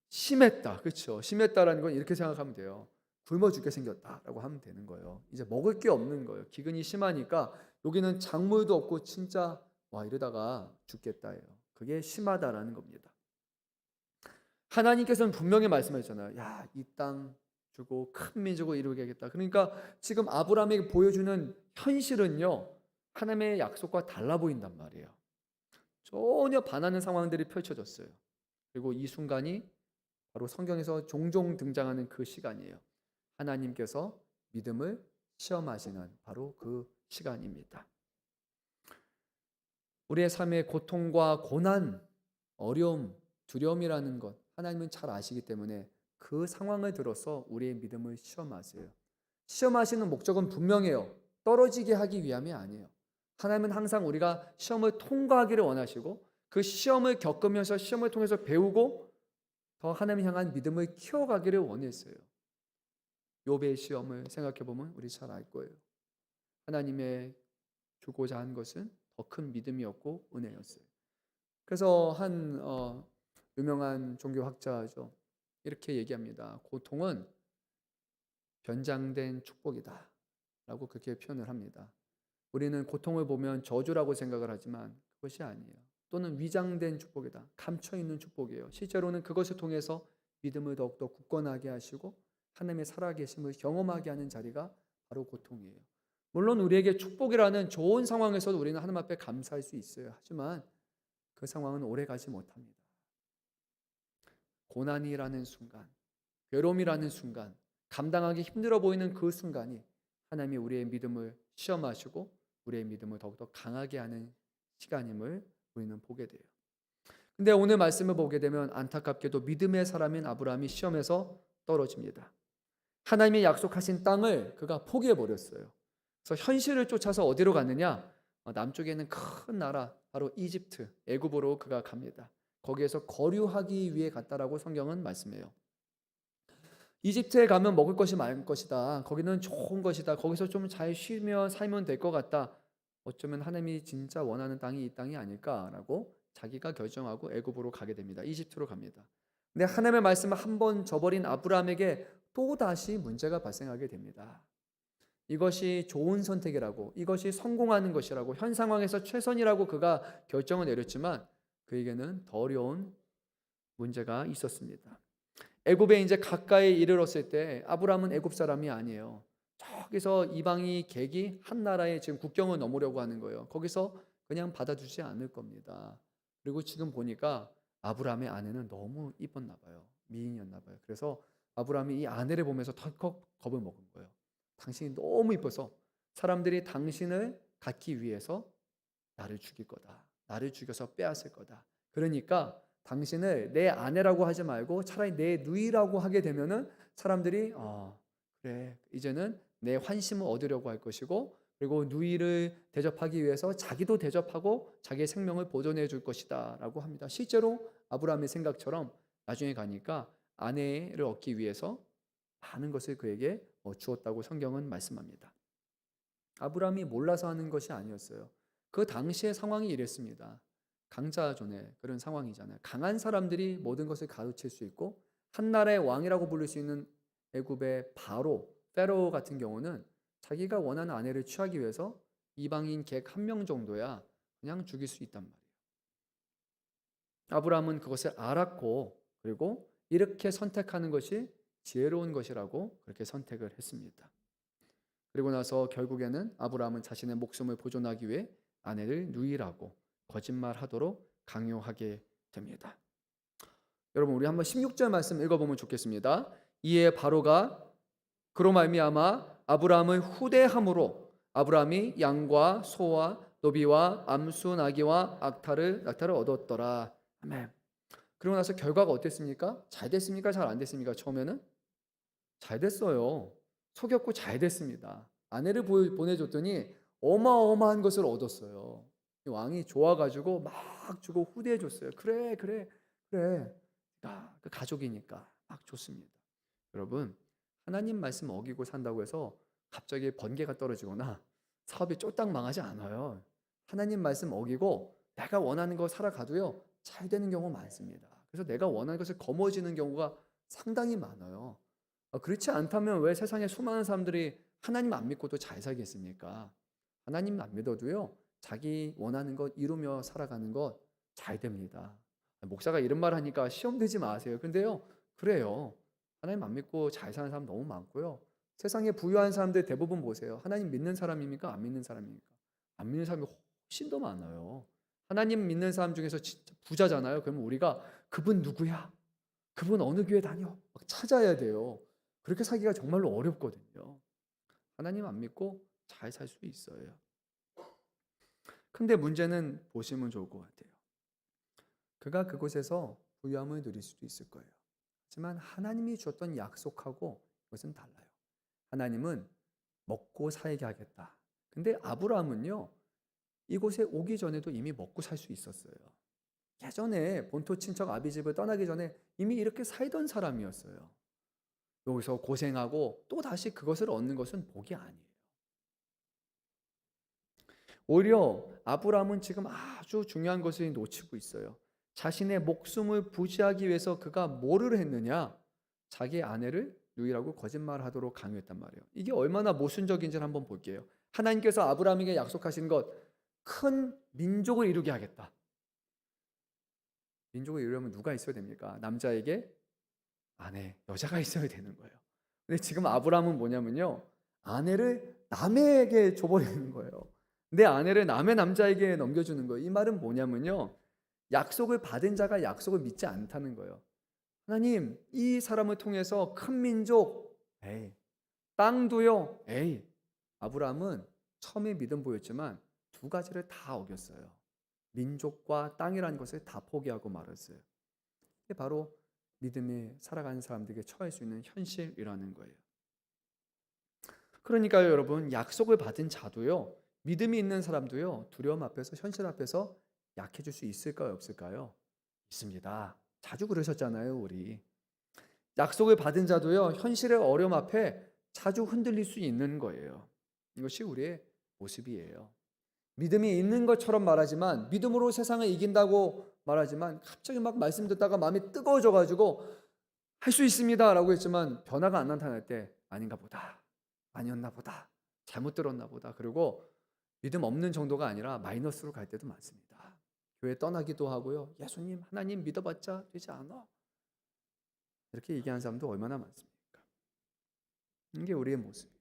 심했다. 그렇죠? 심했다라는 건 이렇게 생각하면 돼요. 굶어 죽게 생겼다라고 하면 되는 거예요. 이제 먹을 게 없는 거예요. 기근이 심하니까 여기는 작물도 없고 진짜 와 이러다가 죽겠다예요. 그게 심하다라는 겁니다. 하나님께서는 분명히 말씀하셨잖아요. 야, 이 땅 주고 큰 민족을 이루게 하겠다. 그러니까 지금 아브라함에게 보여주는 현실은요. 하나님의 약속과 달라 보인단 말이에요. 전혀 반하는 상황들이 펼쳐졌어요. 그리고 이 순간이 바로 성경에서 종종 등장하는 그 시간이에요. 하나님께서 믿음을 시험하시는 바로 그 시간입니다. 우리의 삶의 고통과 고난, 어려움, 두려움이라는 것 하나님은 잘 아시기 때문에 그 상황을 들어서 우리의 믿음을 시험하세요. 시험하시는 목적은 분명해요. 떨어지게 하기 위함이 아니에요. 하나님은 항상 우리가 시험을 통과하기를 원하시고 그 시험을 겪으면서 시험을 통해서 배우고 더 하나님 향한 믿음을 키워가기를 원했어요. 욥의 시험을 생각해 보면 우리 잘 알 거예요. 하나님의 주고자 한 것은 더 큰 믿음이었고 은혜였어요. 그래서 한 유명한 종교학자죠. 이렇게 얘기합니다. 고통은 변장된 축복이다 라고 그렇게 표현을 합니다. 우리는 고통을 보면 저주라고 생각을 하지만 그것이 아니에요. 또는 위장된 축복이다. 감춰있는 축복이에요. 실제로는 그것을 통해서 믿음을 더욱더 굳건하게 하시고 하나님의 살아계심을 경험하게 하는 자리가 바로 고통이에요. 물론 우리에게 축복이라는 좋은 상황에서도 우리는 하나님 앞에 감사할 수 있어요. 하지만 그 상황은 오래 가지 못합니다. 고난이라는 순간, 괴로움이라는 순간, 감당하기 힘들어 보이는 그 순간이 하나님이 우리의 믿음을 시험하시고 우리의 믿음을 더욱더 강하게 하는 시간임을 우리는 보게 돼요. 근데 오늘 말씀을 보게 되면 안타깝게도 믿음의 사람인 아브라함이 시험에서 떨어집니다. 하나님이 약속하신 땅을 그가 포기해 버렸어요. 그래서 현실을 쫓아서 어디로 갔느냐? 남쪽에 있는 큰 나라 바로 이집트, 애굽으로 그가 갑니다. 거기에서 거류하기 위해 갔다라고 성경은 말씀해요. 이집트에 가면 먹을 것이 많을 것이다. 거기는 좋은 것이다. 거기서 좀 잘 쉬며 살면 될 것 같다. 어쩌면 하나님이 진짜 원하는 땅이 이 땅이 아닐까라고 자기가 결정하고 애굽으로 가게 됩니다. 이집트로 갑니다. 근데 하나님의 말씀을 한 번 저버린 아브라함에게 또 다시 문제가 발생하게 됩니다. 이것이 좋은 선택이라고, 이것이 성공하는 것이라고, 현 상황에서 최선이라고 그가 결정을 내렸지만 그에게는 더 어려운 문제가 있었습니다. 애굽에 이제 가까이 이르렀을 때 아브라함은 애굽 사람이 아니에요. 저기서 이방이 객이 한 나라의 지금 국경을 넘으려고 하는 거예요. 거기서 그냥 받아주지 않을 겁니다. 그리고 지금 보니까 아브라함의 아내는 너무 이뻤나 봐요. 미인이었나 봐요. 그래서 아브라함이 이 아내를 보면서 덜컥 겁을 먹은 거예요. 당신이 너무 이뻐서 사람들이 당신을 갖기 위해서 나를 죽일 거다. 나를 죽여서 빼앗을 거다. 그러니까 당신을 내 아내라고 하지 말고 차라리 내 누이라고 하게 되면은 사람들이 그래 이제는 내 환심을 얻으려고 할 것이고 그리고 누이를 대접하기 위해서 자기도 대접하고 자기의 생명을 보존해 줄 것이다 라고 합니다. 실제로 아브라함의 생각처럼 나중에 가니까 아내를 얻기 위해서 많은 것을 그에게 주었다고 성경은 말씀합니다. 아브라함이 몰라서 하는 것이 아니었어요. 그 당시의 상황이 이랬습니다. 강자존의 그런 상황이잖아요. 강한 사람들이 모든 것을 가로챌 수 있고 한 나라의 왕이라고 부를 수 있는 애굽의 바로 페로 같은 경우는 자기가 원하는 아내를 취하기 위해서 이방인 객 한 명 정도야 그냥 죽일 수 있단 말이에요. 아브라함은 그것을 알았고 그리고 이렇게 선택하는 것이 지혜로운 것이라고 그렇게 선택을 했습니다. 그리고 나서 결국에는 아브라함은 자신의 목숨을 보존하기 위해 아내를 누이라고 거짓말하도록 강요하게 됩니다. 여러분 우리 한번 16절 말씀 읽어보면 좋겠습니다. 이에 바로가 그로 말미암아 아브라함을 후대함으로 아브라함이 양과 소와 노비와 암수 나귀와 낙타를 얻었더라. 아멘. 그러고 나서 결과가 어땠습니까? 잘 됐습니까? 잘 안 됐습니까? 처음에는 잘 됐어요. 속였고 잘 됐습니다. 아내를 보내줬더니 어마어마한 것을 얻었어요. 왕이 좋아가지고 막 주고 후대해줬어요. 그래. 그 가족이니까 막 좋습니다. 여러분 하나님 말씀 어기고 산다고 해서 갑자기 번개가 떨어지거나 사업이 쫄딱 망하지 않아요. 하나님 말씀 어기고 내가 원하는 거 살아가도요 잘 되는 경우 많습니다. 그래서 내가 원하는 것을 거머쥐는 경우가 상당히 많아요. 그렇지 않다면 왜 세상에 수많은 사람들이 하나님 안 믿고도 잘 살겠습니까? 하나님 안 믿어도요 자기 원하는 것 이루며 살아가는 것 잘 됩니다. 목사가 이런 말 하니까 시험 들지 마세요. 근데요 그래요. 하나님 안 믿고 잘 사는 사람 너무 많고요. 세상에 부유한 사람들 대부분 보세요. 하나님 믿는 사람입니까? 안 믿는 사람입니까? 안 믿는 사람이 훨씬 더 많아요. 하나님 믿는 사람 중에서 진짜 부자잖아요. 그러면 우리가 그분 누구야? 그분 어느 교회 다녀? 막 찾아야 돼요. 그렇게 살기가 정말로 어렵거든요. 하나님 안 믿고 잘 살 수 있어요. 근데 문제는 보시면 좋을 것 같아요. 그가 그곳에서 부유함을 누릴 수도 있을 거예요. 하지만 하나님이 주었던 약속하고 그것은 달라요. 하나님은 먹고 살게 하겠다. 근데 아브라함은요, 이곳에 오기 전에도 이미 먹고 살 수 있었어요. 예전에 본토 친척 아비집을 떠나기 전에 이미 이렇게 살던 사람이었어요. 여기서 고생하고 또 다시 그것을 얻는 것은 복이 아니에요. 오히려 아브라함은 지금 아주 중요한 것을 놓치고 있어요. 자신의 목숨을 부지하기 위해서 그가 뭐를 했느냐? 자기 아내를 누이라고 거짓말하도록 강요했단 말이에요. 이게 얼마나 모순적인지를 한번 볼게요. 하나님께서 아브라함에게 약속하신 것, 큰 민족을 이루게 하겠다. 민족을 이루려면 누가 있어야 됩니까? 남자에게 아내, 여자가 있어야 되는 거예요. 근데 지금 아브라함은 뭐냐면요, 아내를 남에게 줘버리는 거예요. 내 아내를 남의 남자에게 넘겨주는 거예요. 이 말은 뭐냐면요, 약속을 받은 자가 약속을 믿지 않다는 거예요. 하나님, 이 사람을 통해서 큰 민족, 에이, 땅도요, 에이. 아브라함은 처음에 믿음 보였지만 두 가지를 다 어겼어요. 민족과 땅이라는 것을 다 포기하고 말았어요. 이게 바로 믿음에 살아가는 사람들에게 처할 수 있는 현실이라는 거예요. 그러니까요, 여러분, 약속을 받은 자도요, 믿음이 있는 사람도요, 두려움 앞에서, 현실 앞에서 약해질 수 있을까요, 없을까요? 있습니다. 자주 그러셨잖아요, 우리. 약속을 받은 자도요, 현실의 어려움 앞에 자주 흔들릴 수 있는 거예요. 이것이 우리의 모습이에요. 믿음이 있는 것처럼 말하지만, 믿음으로 세상을 이긴다고 말하지만, 갑자기 막 말씀 듣다가 마음이 뜨거워져 가지고 할 수 있습니다 라고 했지만 변화가 안 나타날 때 아닌가 보다, 아니었나 보다, 잘못 들었나 보다, 그리고 믿음 없는 정도가 아니라 마이너스로 갈 때도 많습니다. 교회 떠나기도 하고요, 예수님 하나님 믿어봤자 되지 않아, 이렇게 얘기하는 사람도 얼마나 많습니까? 이게 우리의 모습이에요.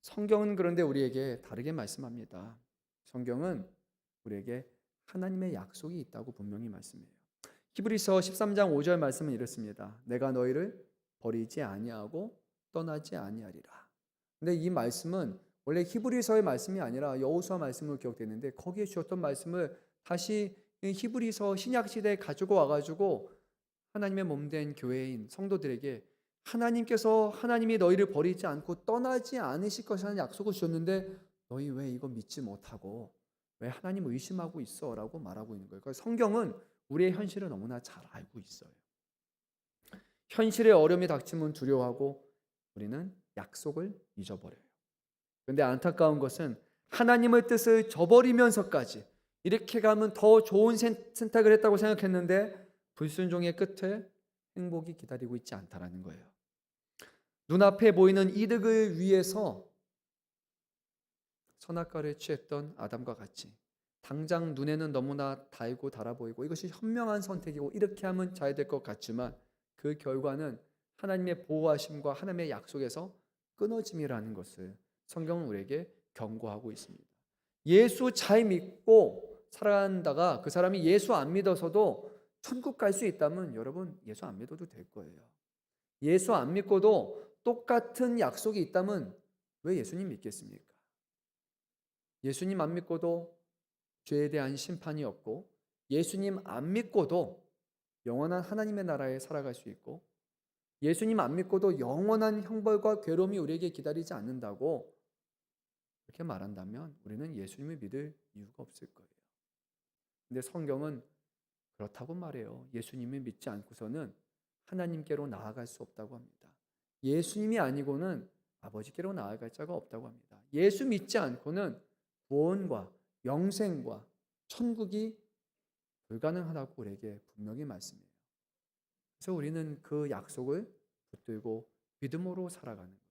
성경은 그런데 우리에게 다르게 말씀합니다. 성경은 우리에게 하나님의 약속이 있다고 분명히 말씀해요. 히브리서 13장 5절 말씀은 이렇습니다. 내가 너희를 버리지 아니하고 떠나지 아니하리라. 근데 이 말씀은 원래 히브리서의 말씀이 아니라 여호수아 말씀으로 기억되는데, 거기에 주었던 말씀을 다시 히브리서 신약 시대에 가지고 와가지고 하나님의 몸된 교회인 성도들에게 하나님께서 하나님이 너희를 버리지 않고 떠나지 않으실 것이라는 약속을 주셨는데 너희 왜 이거 믿지 못하고 왜 하나님을 의심하고 있어? 라고 말하고 있는 거예요. 그래서 성경은 우리의 현실을 너무나 잘 알고 있어요. 현실의 어려움이 닥치면 두려워하고 우리는 약속을 잊어버려요. 그런데 안타까운 것은 하나님의 뜻을 저버리면서까지 이렇게 가면 더 좋은 선택을 했다고 생각했는데 불순종의 끝에 행복이 기다리고 있지 않다라는 거예요. 눈앞에 보이는 이득을 위해서 선악과를 취했던 아담과 같이 당장 눈에는 너무나 달고 달아 보이고 이것이 현명한 선택이고 이렇게 하면 잘 될 것 같지만 그 결과는 하나님의 보호하심과 하나님의 약속에서 끊어짐이라는 것을 성경은 우리에게 경고하고 있습니다. 예수 잘 믿고 살아간다가 그 사람이 예수 안 믿어서도 천국 갈 수 있다면 여러분 예수 안 믿어도 될 거예요. 예수 안 믿고도 똑같은 약속이 있다면 왜 예수님 믿겠습니까? 예수님 안 믿고도 죄에 대한 심판이 없고, 예수님 안 믿고도 영원한 하나님의 나라에 살아갈 수 있고, 예수님 안 믿고도 영원한 형벌과 괴로움이 우리에게 기다리지 않는다고 이렇게 말한다면 우리는 예수님을 믿을 이유가 없을 거예요. 근데 성경은 그렇다고 말해요. 예수님을 믿지 않고서는 하나님께로 나아갈 수 없다고 합니다. 예수님이 아니고는 아버지께로 나아갈 자가 없다고 합니다. 예수 믿지 않고는 구원과 영생과 천국이 불가능하다고 우리에게 분명히 말씀해요. 그래서 우리는 그 약속을 붙들고 믿음으로 살아가는 거예요.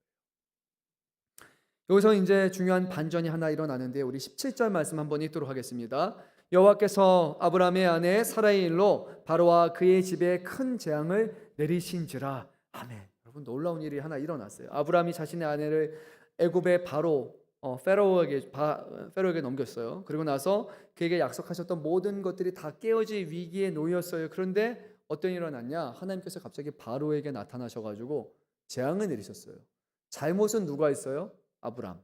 여기서 이제 중요한 반전이 하나 일어나는데 우리 17절 말씀 한번 읽도록 하겠습니다. 여호와께서 아브라함의 아내 사라의 일로 바로와 그의 집에 큰 재앙을 내리신지라. 아멘. 여러분 놀라운 일이 하나 일어났어요. 아브라함이 자신의 아내를 애굽의 페로에게 넘겼어요. 그리고 나서 그에게 약속하셨던 모든 것들이 다 깨어질 위기에 놓였어요. 그런데 어떤 일이 일어났냐? 하나님께서 갑자기 바로에게 나타나셔가지고 재앙을 내리셨어요. 잘못은 누가 했어요? 아브라함.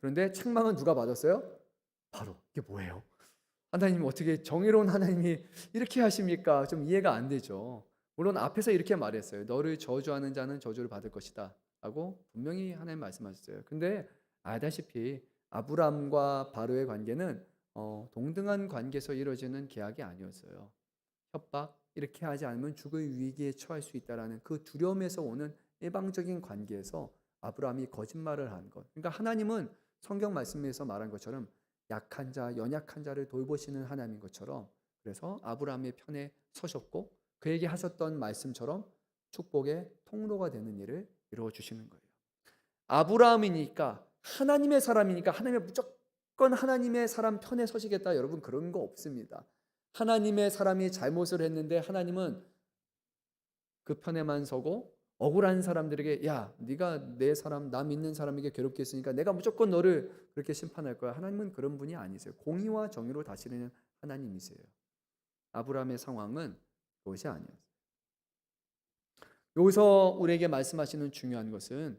그런데 책망은 누가 받았어요? 바로. 이게 뭐예요? 하나님 어떻게 정의로운 하나님이 이렇게 하십니까? 좀 이해가 안 되죠. 물론 앞에서 이렇게 말했어요. 너를 저주하는 자는 저주를 받을 것이다 라고 분명히 하나님 말씀하셨어요. 근데 알다시피 아브람과 바로의 관계는 동등한 관계에서 이루어지는 계약이 아니었어요. 협박, 이렇게 하지 않으면 죽을 위기에 처할 수 있다라는 그 두려움에서 오는 일방적인 관계에서 아브라함이 거짓말을 한 것. 그러니까 하나님은 성경 말씀에서 말한 것처럼 약한 자, 연약한 자를 돌보시는 하나님인 것처럼, 그래서 아브라함의 편에 서셨고 그에게 하셨던 말씀처럼 축복의 통로가 되는 일을 이루어 주시는 거예요. 아브라함이니까, 하나님의 사람이니까 하나님의 무조건 하나님의 사람 편에 서시겠다, 여러분 그런 거 없습니다. 하나님의 사람이 잘못을 했는데 하나님은 그 편에만 서고 억울한 사람들에게 야, 네가 내 사람, 나 믿는 사람에게 괴롭게 했으니까 내가 무조건 너를 그렇게 심판할 거야. 하나님은 그런 분이 아니세요. 공의와 정의로 다스리는 하나님이세요. 아브라함의 상황은 그것이 아니었어요. 여기서 우리에게 말씀하시는 중요한 것은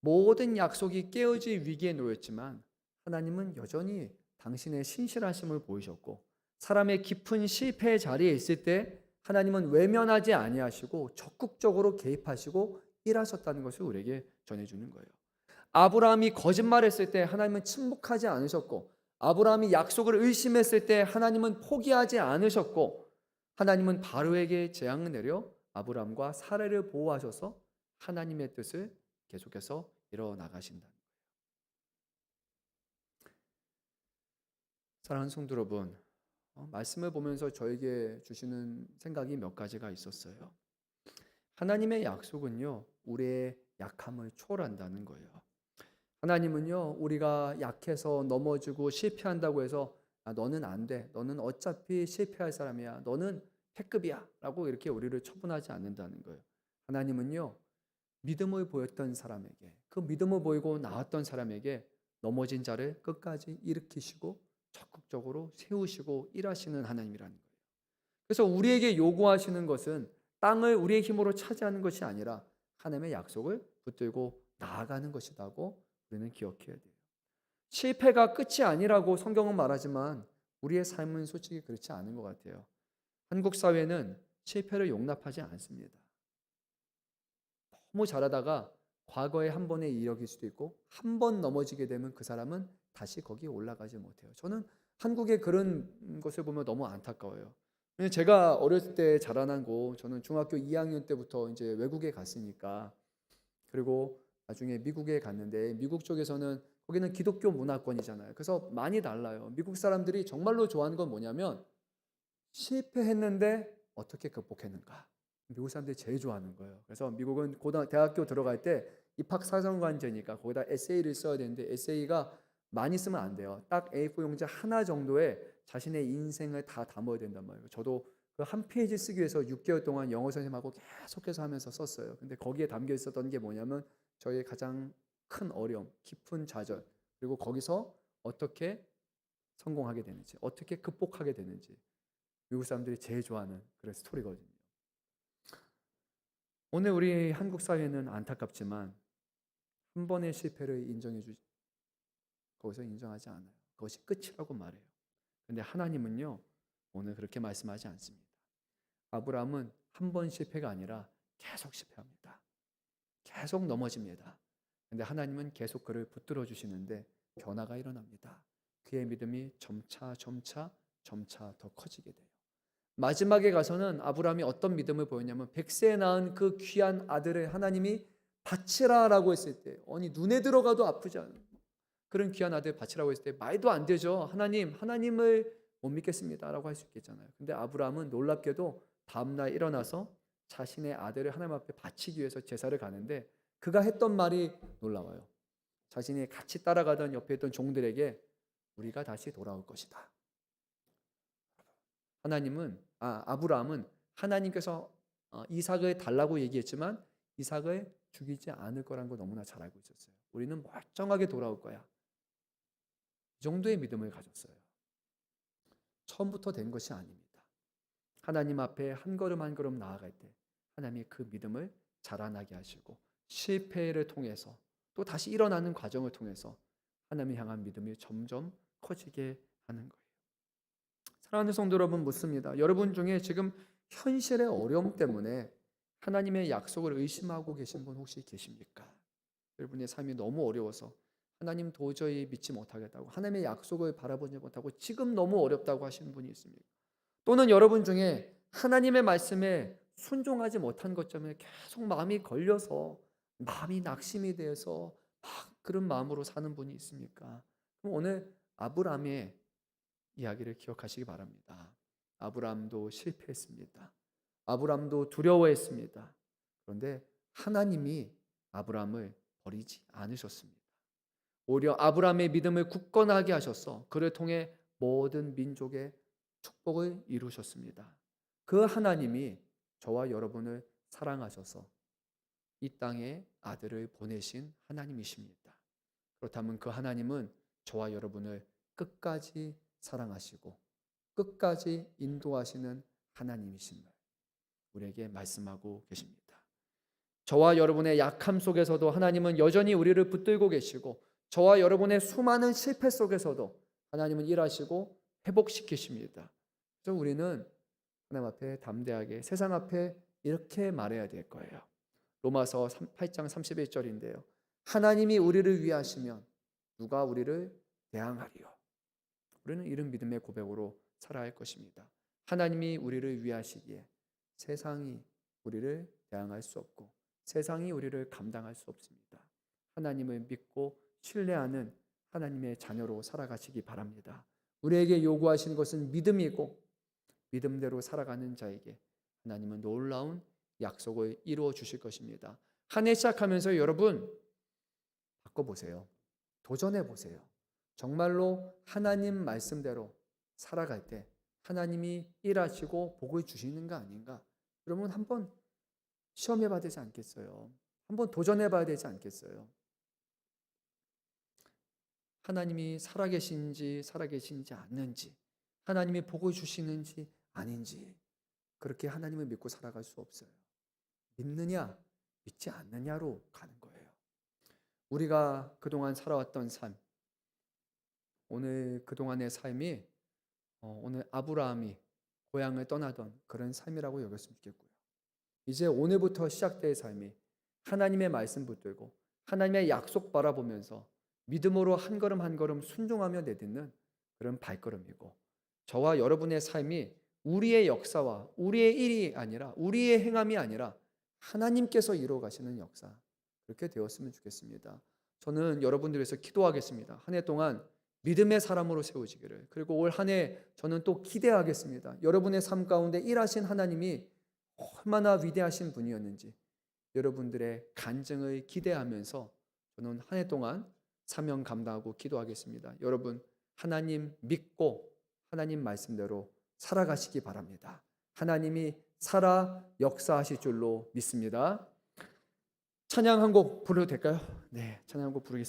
모든 약속이 깨어질 위기에 놓였지만 하나님은 여전히 당신의 신실하심을 보이셨고, 사람의 깊은 실패의 자리에 있을 때 하나님은 외면하지 아니하시고 적극적으로 개입하시고 일하셨다는 것을 우리에게 전해주는 거예요. 아브라함이 거짓말했을 때 하나님은 침묵하지 않으셨고, 아브라함이 약속을 의심했을 때 하나님은 포기하지 않으셨고, 하나님은 바로에게 재앙을 내려 아브라함과 사라를 보호하셔서 하나님의 뜻을 계속해서 이뤄 나가신다. 사랑하는 성도 여러분, 말씀을 보면서 저에게 주시는 생각이 몇 가지가 있었어요. 하나님의 약속은요, 우리의 약함을 초월한다는 거예요. 하나님은요, 우리가 약해서 넘어지고 실패한다고 해서 너는 안 돼, 너는 어차피 실패할 사람이야, 너는 패급이야 라고 이렇게 우리를 처분하지 않는다는 거예요. 하나님은요, 믿음을 보였던 사람에게, 그 믿음을 보이고 나왔던 사람에게 넘어진 자를 끝까지 일으키시고 적극적으로 세우시고 일하시는 하나님이라는 거예요. 그래서 우리에게 요구하시는 것은 땅을 우리의 힘으로 차지하는 것이 아니라 하나님의 약속을 붙들고 나아가는 것이라고 우리는 기억해야 돼요. 실패가 끝이 아니라고 성경은 말하지만 우리의 삶은 솔직히 그렇지 않은 것 같아요. 한국 사회는 실패를 용납하지 않습니다. 너무 잘하다가 과거에 한 번의 이력일 수도 있고, 한 번 넘어지게 되면 그 사람은 다시 거기에 올라가지 못해요. 저는 한국의 그런 것을 보면 너무 안타까워요. 제가 어렸을 때 자라난 곳, 저는 중학교 2학년 때부터 이제 외국에 갔으니까, 그리고 나중에 미국에 갔는데 미국 쪽에서는 거기는 기독교 문화권이잖아요. 그래서 많이 달라요. 미국 사람들이 정말로 좋아하는 건 뭐냐면 실패했는데 어떻게 극복했는가. 미국 사람들이 제일 좋아하는 거예요. 그래서 미국은 대학교 들어갈 때 입학사정관제니까 거기다 에세이를 써야 되는데 에세이가 많이 쓰면 안 돼요. 딱 A4 용지 하나 정도에 자신의 인생을 다 담아야 된단 말이에요. 저도 그 한 페이지 쓰기 위해서 6개월 동안 영어 선생님하고 계속해서 하면서 썼어요. 근데 거기에 담겨 있었던 게 뭐냐면 저의 가장 큰 어려움, 깊은 좌절, 그리고 거기서 어떻게 성공하게 되는지, 어떻게 극복하게 되는지, 미국 사람들이 제일 좋아하는 그런 스토리거든요. 오늘 우리 한국 사회는 안타깝지만 한 번의 실패를 거기서 인정하지 않아요. 그것이 끝이라고 말해요. 근데 하나님은요, 오늘 그렇게 말씀하지 않습니다. 아브라함은 한 번 실패가 아니라 계속 실패합니다. 계속 넘어집니다. 근데 하나님은 계속 그를 붙들어 주시는데 변화가 일어납니다. 그의 믿음이 점차 더 커지게 돼요. 마지막에 가서는 아브라함이 어떤 믿음을 보였냐면 100세에 낳은 그 귀한 아들을 하나님이 바치라라고 했을 때, 아니 눈에 들어가도 아프지 않은 그런 귀한 아들 바치라고 했을 때 말도 안 되죠. 하나님을 못 믿겠습니다라고 할 수 있겠잖아요. 근데 아브라함은 놀랍게도 다음날 일어나서 자신의 아들을 하나님 앞에 바치기 위해서 제사를 가는데 그가 했던 말이 놀라워요. 자신이 같이 따라가던 옆에 있던 종들에게 우리가 다시 돌아올 것이다. 아브라함은 하나님께서 이삭을 달라고 얘기했지만 이삭을 죽이지 않을 거라는 걸 너무나 잘 알고 있었어요. 우리는 멀쩡하게 돌아올 거야. 이 정도의 믿음을 가졌어요. 처음부터 된 것이 아닙니다. 하나님 앞에 한 걸음 한 걸음 나아갈 때 하나님이 그 믿음을 자라나게 하시고 실패를 통해서 또 다시 일어나는 과정을 통해서 하나님을 향한 믿음이 점점 커지게 하는 거예요. 사랑하는 성도 여러분, 묻습니다. 여러분 중에 지금 현실의 어려움 때문에 하나님의 약속을 의심하고 계신 분 혹시 계십니까? 여러분의 삶이 너무 어려워서 하나님 도저히 믿지 못하겠다고, 하나님의 약속을 바라보지 못하고 지금 너무 어렵다고 하시는 분이 있습니까? 또는 여러분 중에 하나님의 말씀에 순종하지 못한 것 때문에 계속 마음이 걸려서 마음이 낙심이 되어서 막 그런 마음으로 사는 분이 있습니까? 그럼 오늘 아브라함의 이야기를 기억하시기 바랍니다. 아브라함도 실패했습니다. 아브라함도 두려워했습니다. 그런데 하나님이 아브라함을 버리지 않으셨습니다. 오히려 아브라함의 믿음을 굳건하게 하셔서 그를 통해 모든 민족의 축복을 이루셨습니다. 그 하나님이 저와 여러분을 사랑하셔서 이 땅에 아들을 보내신 하나님이십니다. 그렇다면 그 하나님은 저와 여러분을 끝까지 사랑하시고 끝까지 인도하시는 하나님이심을 우리에게 말씀하고 계십니다. 저와 여러분의 약함 속에서도 하나님은 여전히 우리를 붙들고 계시고, 저와 여러분의 수많은 실패 속에서도 하나님은 일하시고 회복시키십니다. 그래서 우리는 하나님 앞에 담대하게, 세상 앞에 이렇게 말해야 될 거예요. 로마서 8장 31절인데요. 하나님이 우리를 위하시면 누가 우리를 대항하리요. 우리는 이런 믿음의 고백으로 살아야 할 것입니다. 하나님이 우리를 위하시기에 세상이 우리를 대항할 수 없고 세상이 우리를 감당할 수 없습니다. 하나님을 믿고 신뢰하는 하나님의 자녀로 살아가시기 바랍니다. 우리에게 요구하시는 것은 믿음이고, 믿음대로 살아가는 자에게 하나님은 놀라운 약속을 이루어 주실 것입니다. 한 해 시작하면서 여러분 바꿔보세요. 도전해 보세요. 정말로 하나님 말씀대로 살아갈 때 하나님이 일하시고 복을 주시는 거 아닌가? 여러분 한번 시험해 봐야 되지 않겠어요? 한번 도전해 봐야 되지 않겠어요? 하나님이 살아계신지 않는지, 하나님이 복을 주시는지 아닌지, 그렇게 하나님을 믿고 살아갈 수 없어요. 믿느냐 믿지 않느냐로 가는 거예요. 우리가 그동안 살아왔던 삶, 오늘 그동안의 삶이 오늘 아브라함이 고향을 떠나던 그런 삶이라고 여겼으면 좋겠고요. 이제 오늘부터 시작될 삶이 하나님의 말씀 붙들고 하나님의 약속 바라보면서 믿음으로 한 걸음 한 걸음 순종하며 내딛는 그런 발걸음이고, 저와 여러분의 삶이 우리의 역사와 우리의 일이 아니라, 우리의 행함이 아니라 하나님께서 이루어 가시는 역사, 그렇게 되었으면 좋겠습니다. 저는 여러분들 위해서 기도하겠습니다. 한 해 동안 믿음의 사람으로 세우시기를. 그리고 올 한 해 저는 또 기대하겠습니다. 여러분의 삶 가운데 일하신 하나님이 얼마나 위대하신 분이었는지 여러분들의 간증을 기대하면서 저는 한 해 동안 사명 감당하고 기도하겠습니다. 여러분 하나님 믿고 하나님 말씀대로 살아가시기 바랍니다. 하나님이 살아 역사하실 줄로 믿습니다. 찬양 한 곡 부르도 될까요? 네, 찬양 한 곡 부르겠습니다.